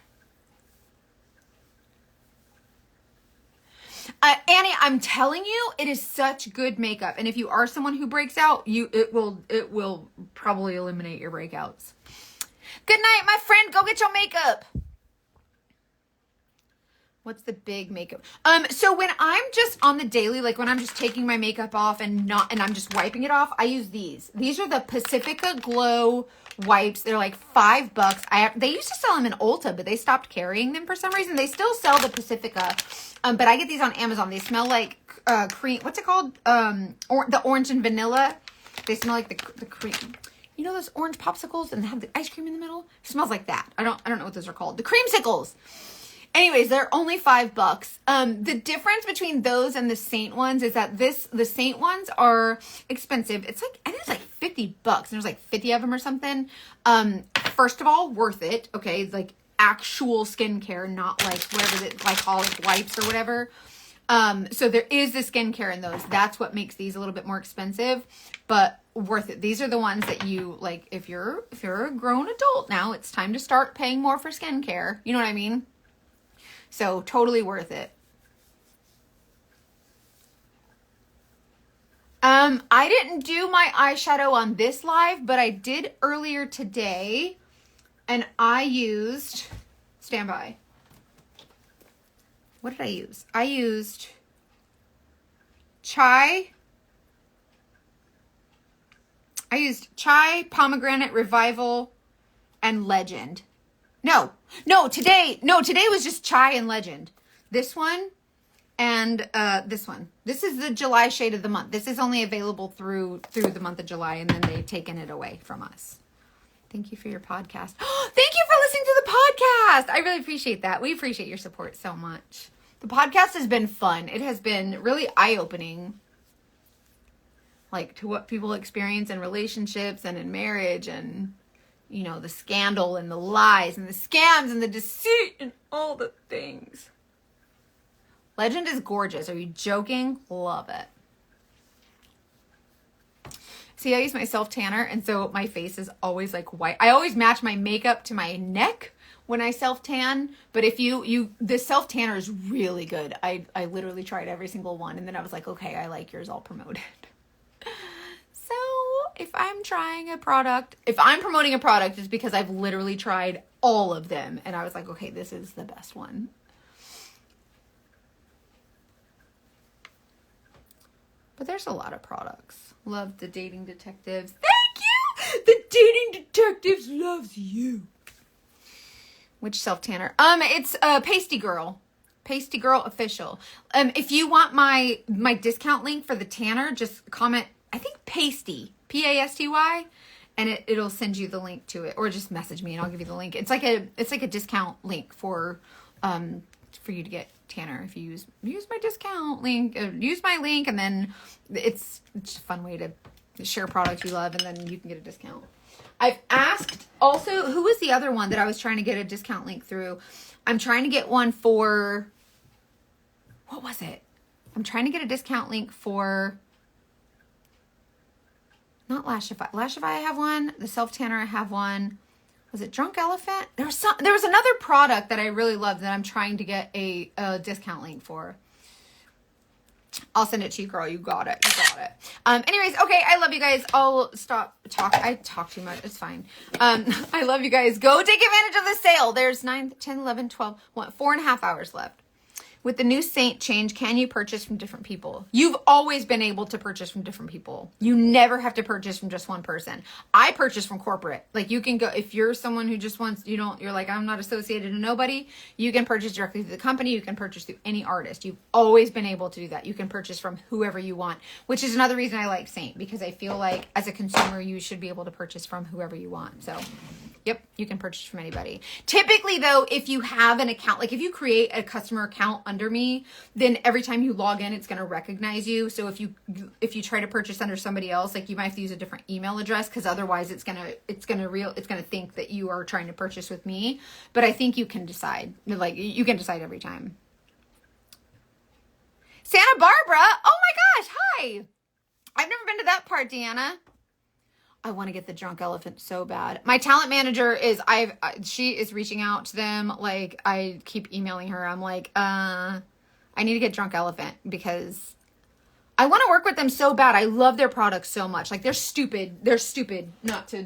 Annie, I'm telling you, it is such good makeup. And if you are someone who breaks out, it will probably eliminate your breakouts. Good night, my friend. Go get your makeup. What's the big makeup? So when I'm just on the daily, like when I'm just taking my makeup off and I'm just wiping it off, I use these. These are the Pacifica Glow wipes. They're like $5. They used to sell them in Ulta, but they stopped carrying them for some reason. They still sell the Pacifica, but I get these on Amazon. They smell like cream. What's it called? The orange and vanilla. They smell like the cream. You know those orange popsicles and they have the ice cream in the middle? It smells like that. I don't know what those are called. The creamsicles. Anyways, they're only $5. The difference between those and the Saint ones is that the Saint ones are expensive. It's like, I think it's like $50 and there's like 50 of them or something. First of all, worth it. Okay. Like actual skincare, not like whatever the glycolic wipes or whatever. So there is the skincare in those. That's what makes these a little bit more expensive, but worth it. These are the ones that you like, if you're a grown adult now, it's time to start paying more for skincare. You know what I mean? So totally worth it. I didn't do my eyeshadow on this live, but I did earlier today, and I used, stand by. What did I use? I used Chai, Pomegranate Revival, and Legend. No, today was just Chai and Legend. This one and this one. This is the July shade of the month. This is only available through the month of July, and then they've taken it away from us. Thank you for your podcast. Thank you for listening to the podcast. I really appreciate that. We appreciate your support so much. The podcast has been fun. It has been really eye-opening, like to what people experience in relationships and in marriage, and you know, the scandal and the lies and the scams and the deceit and all the things. Legend is gorgeous. Are you joking? Love it. See, I use my self-tanner, and so my face is always like white. I always match my makeup to my neck when I self-tan, but if this self-tanner is really good. I literally tried every single one, and then I was like, okay, I like yours, I'll promote it. So if I'm promoting a product, it's because I've literally tried all of them, and I was like, okay, this is the best one. But there's a lot of products. Love the Dating Detectives. Thank you! The Dating Detectives loves you. Which self-tanner? It's Pasty Girl. Pasty Girl Official. If you want my discount link for the tanner, just comment, I think Pasty, Pasty, and it'll send you the link to it, or just message me and I'll give you the link. It's like a discount link for you to get tanner if you use my discount link. Use my link, and then it's just a fun way to share products you love, and then you can get a discount. I've asked also, who was the other one that I was trying to get a discount link through? I'm trying to get one for, what was it? I'm trying to get a discount link for, not Lashify. Lashify I have one. The self tanner I have one. Was it Drunk Elephant? There was another product that I really loved that I'm trying to get a discount link for. I'll send it to you, girl. You got it. Anyways, okay. I love you guys. I'll stop talking. I talk too much. It's fine. I love you guys. Go take advantage of the sale. There's 9, 10, 11, 12, 4.5 hours left. With the new Saint change, can you purchase from different people? You've always been able to purchase from different people. You never have to purchase from just one person. I purchase from corporate. Like, you can go, if you're someone who just wants, you're like, I'm not associated to nobody, you can purchase directly through the company. You can purchase through any artist. You've always been able to do that. You can purchase from whoever you want, which is another reason I like Saint, because I feel like as a consumer, you should be able to purchase from whoever you want. So yep, you can purchase from anybody. Typically, though, if you have an account, like if you create a customer account under me, then every time you log in, it's going to recognize you. So if you try to purchase under somebody else, like you might have to use a different email address, because otherwise it's going to think that you are trying to purchase with me. But I think you can decide. Like, you can decide every time. Santa Barbara. Oh my gosh. Hi. I've never been to that part, Deanna. I want to get the Drunk Elephant so bad. My talent manager she is reaching out to them. Like, I keep emailing her. I'm like, I need to get Drunk Elephant because I want to work with them so bad. I love their products so much. Like, they're stupid not to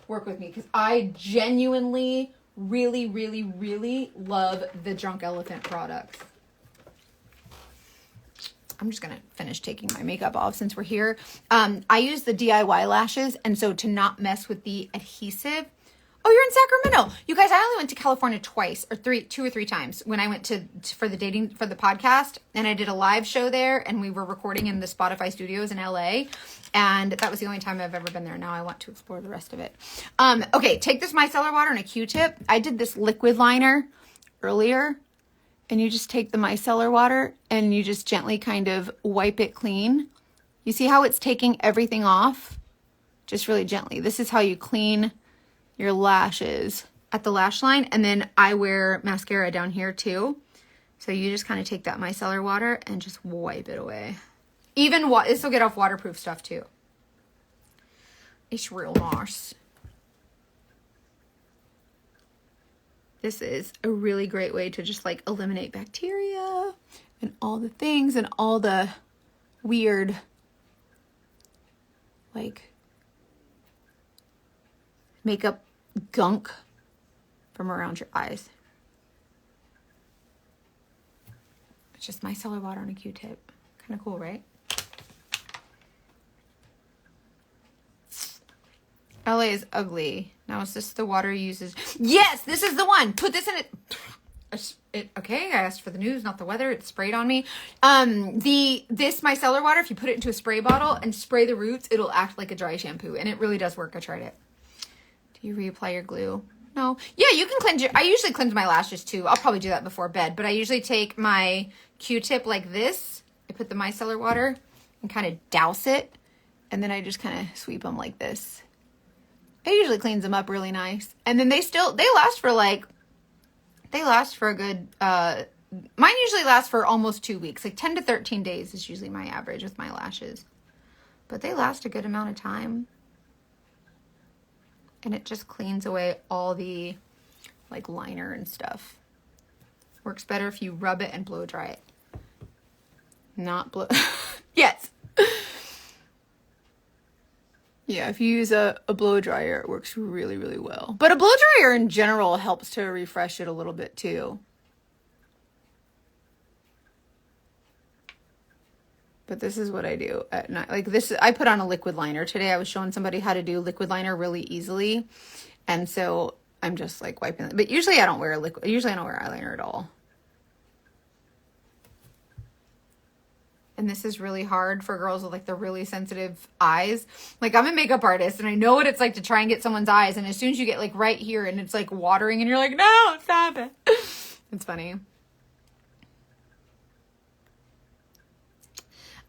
work with me, because I genuinely really, really, really love the Drunk Elephant products. I'm just going to finish taking my makeup off since we're here. I use the DIY lashes, and so to not mess with the adhesive, Oh, you're in Sacramento. You guys, I only went to California twice or two or three times when I went for the podcast, and I did a live show there, and we were recording in the Spotify studios in LA. And that was the only time I've ever been there. Now I want to explore the rest of it. Okay, take this micellar water and a Q-tip. I did this liquid liner earlier, and you just take the micellar water and you just gently kind of wipe it clean. You see how it's taking everything off? Just really gently. This is how you clean your lashes at the lash line. And then I wear mascara down here too. So you just kind of take that micellar water and just wipe it away. Even this will get off waterproof stuff too. It's real nice. This is a really great way to just like eliminate bacteria and all the things and all the weird like makeup gunk from around your eyes. It's just micellar water on a Q-tip. Kind of cool, right? LA is ugly. Now is this the water uses? Yes, this is the one. Put this in it. Okay, I asked for the news, not the weather. It sprayed on me. This micellar water, if you put it into a spray bottle and spray the roots, it'll act like a dry shampoo, and it really does work. I tried it. Do you reapply your glue? No. Yeah, you can cleanse I usually cleanse my lashes too. I'll probably do that before bed, but I usually take my Q-tip like this. I put the micellar water and kind of douse it, and then I just kind of sweep them like this. It usually cleans them up really nice. And then they last for a good, mine usually lasts for almost 2 weeks. Like 10 to 13 days is usually my average with my lashes. But they last a good amount of time. And it just cleans away all the like liner and stuff. Works better if you rub it and blow dry it. Not blow. Yes. Yeah, if you use a blow dryer, it works really, really well. But a blow dryer in general helps to refresh it a little bit too. But this is what I do at night. Like this, I put on a liquid liner today. I was showing somebody how to do liquid liner really easily. And so I'm just like wiping it. But usually I don't wear eyeliner at all. And this is really hard for girls with like the really sensitive eyes. Like I'm a makeup artist and I know what it's like to try and get someone's eyes. And as soon as you get like right here and it's like watering and you're like, no, stop it. It's funny.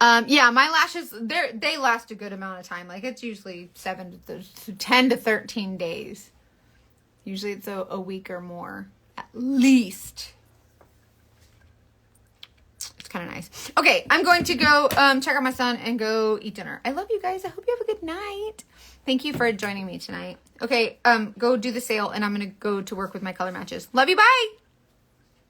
Yeah, my lashes, they last a good amount of time. Like it's usually 10 to 13 days. Usually it's a week or more at least. It's kind of nice. Okay, I'm going to go check out my son and go eat dinner. I love you guys. I hope you have a good night. Thank you for joining me tonight. Okay, go do the sale and I'm going to go to work with my color matches. Love you. Bye.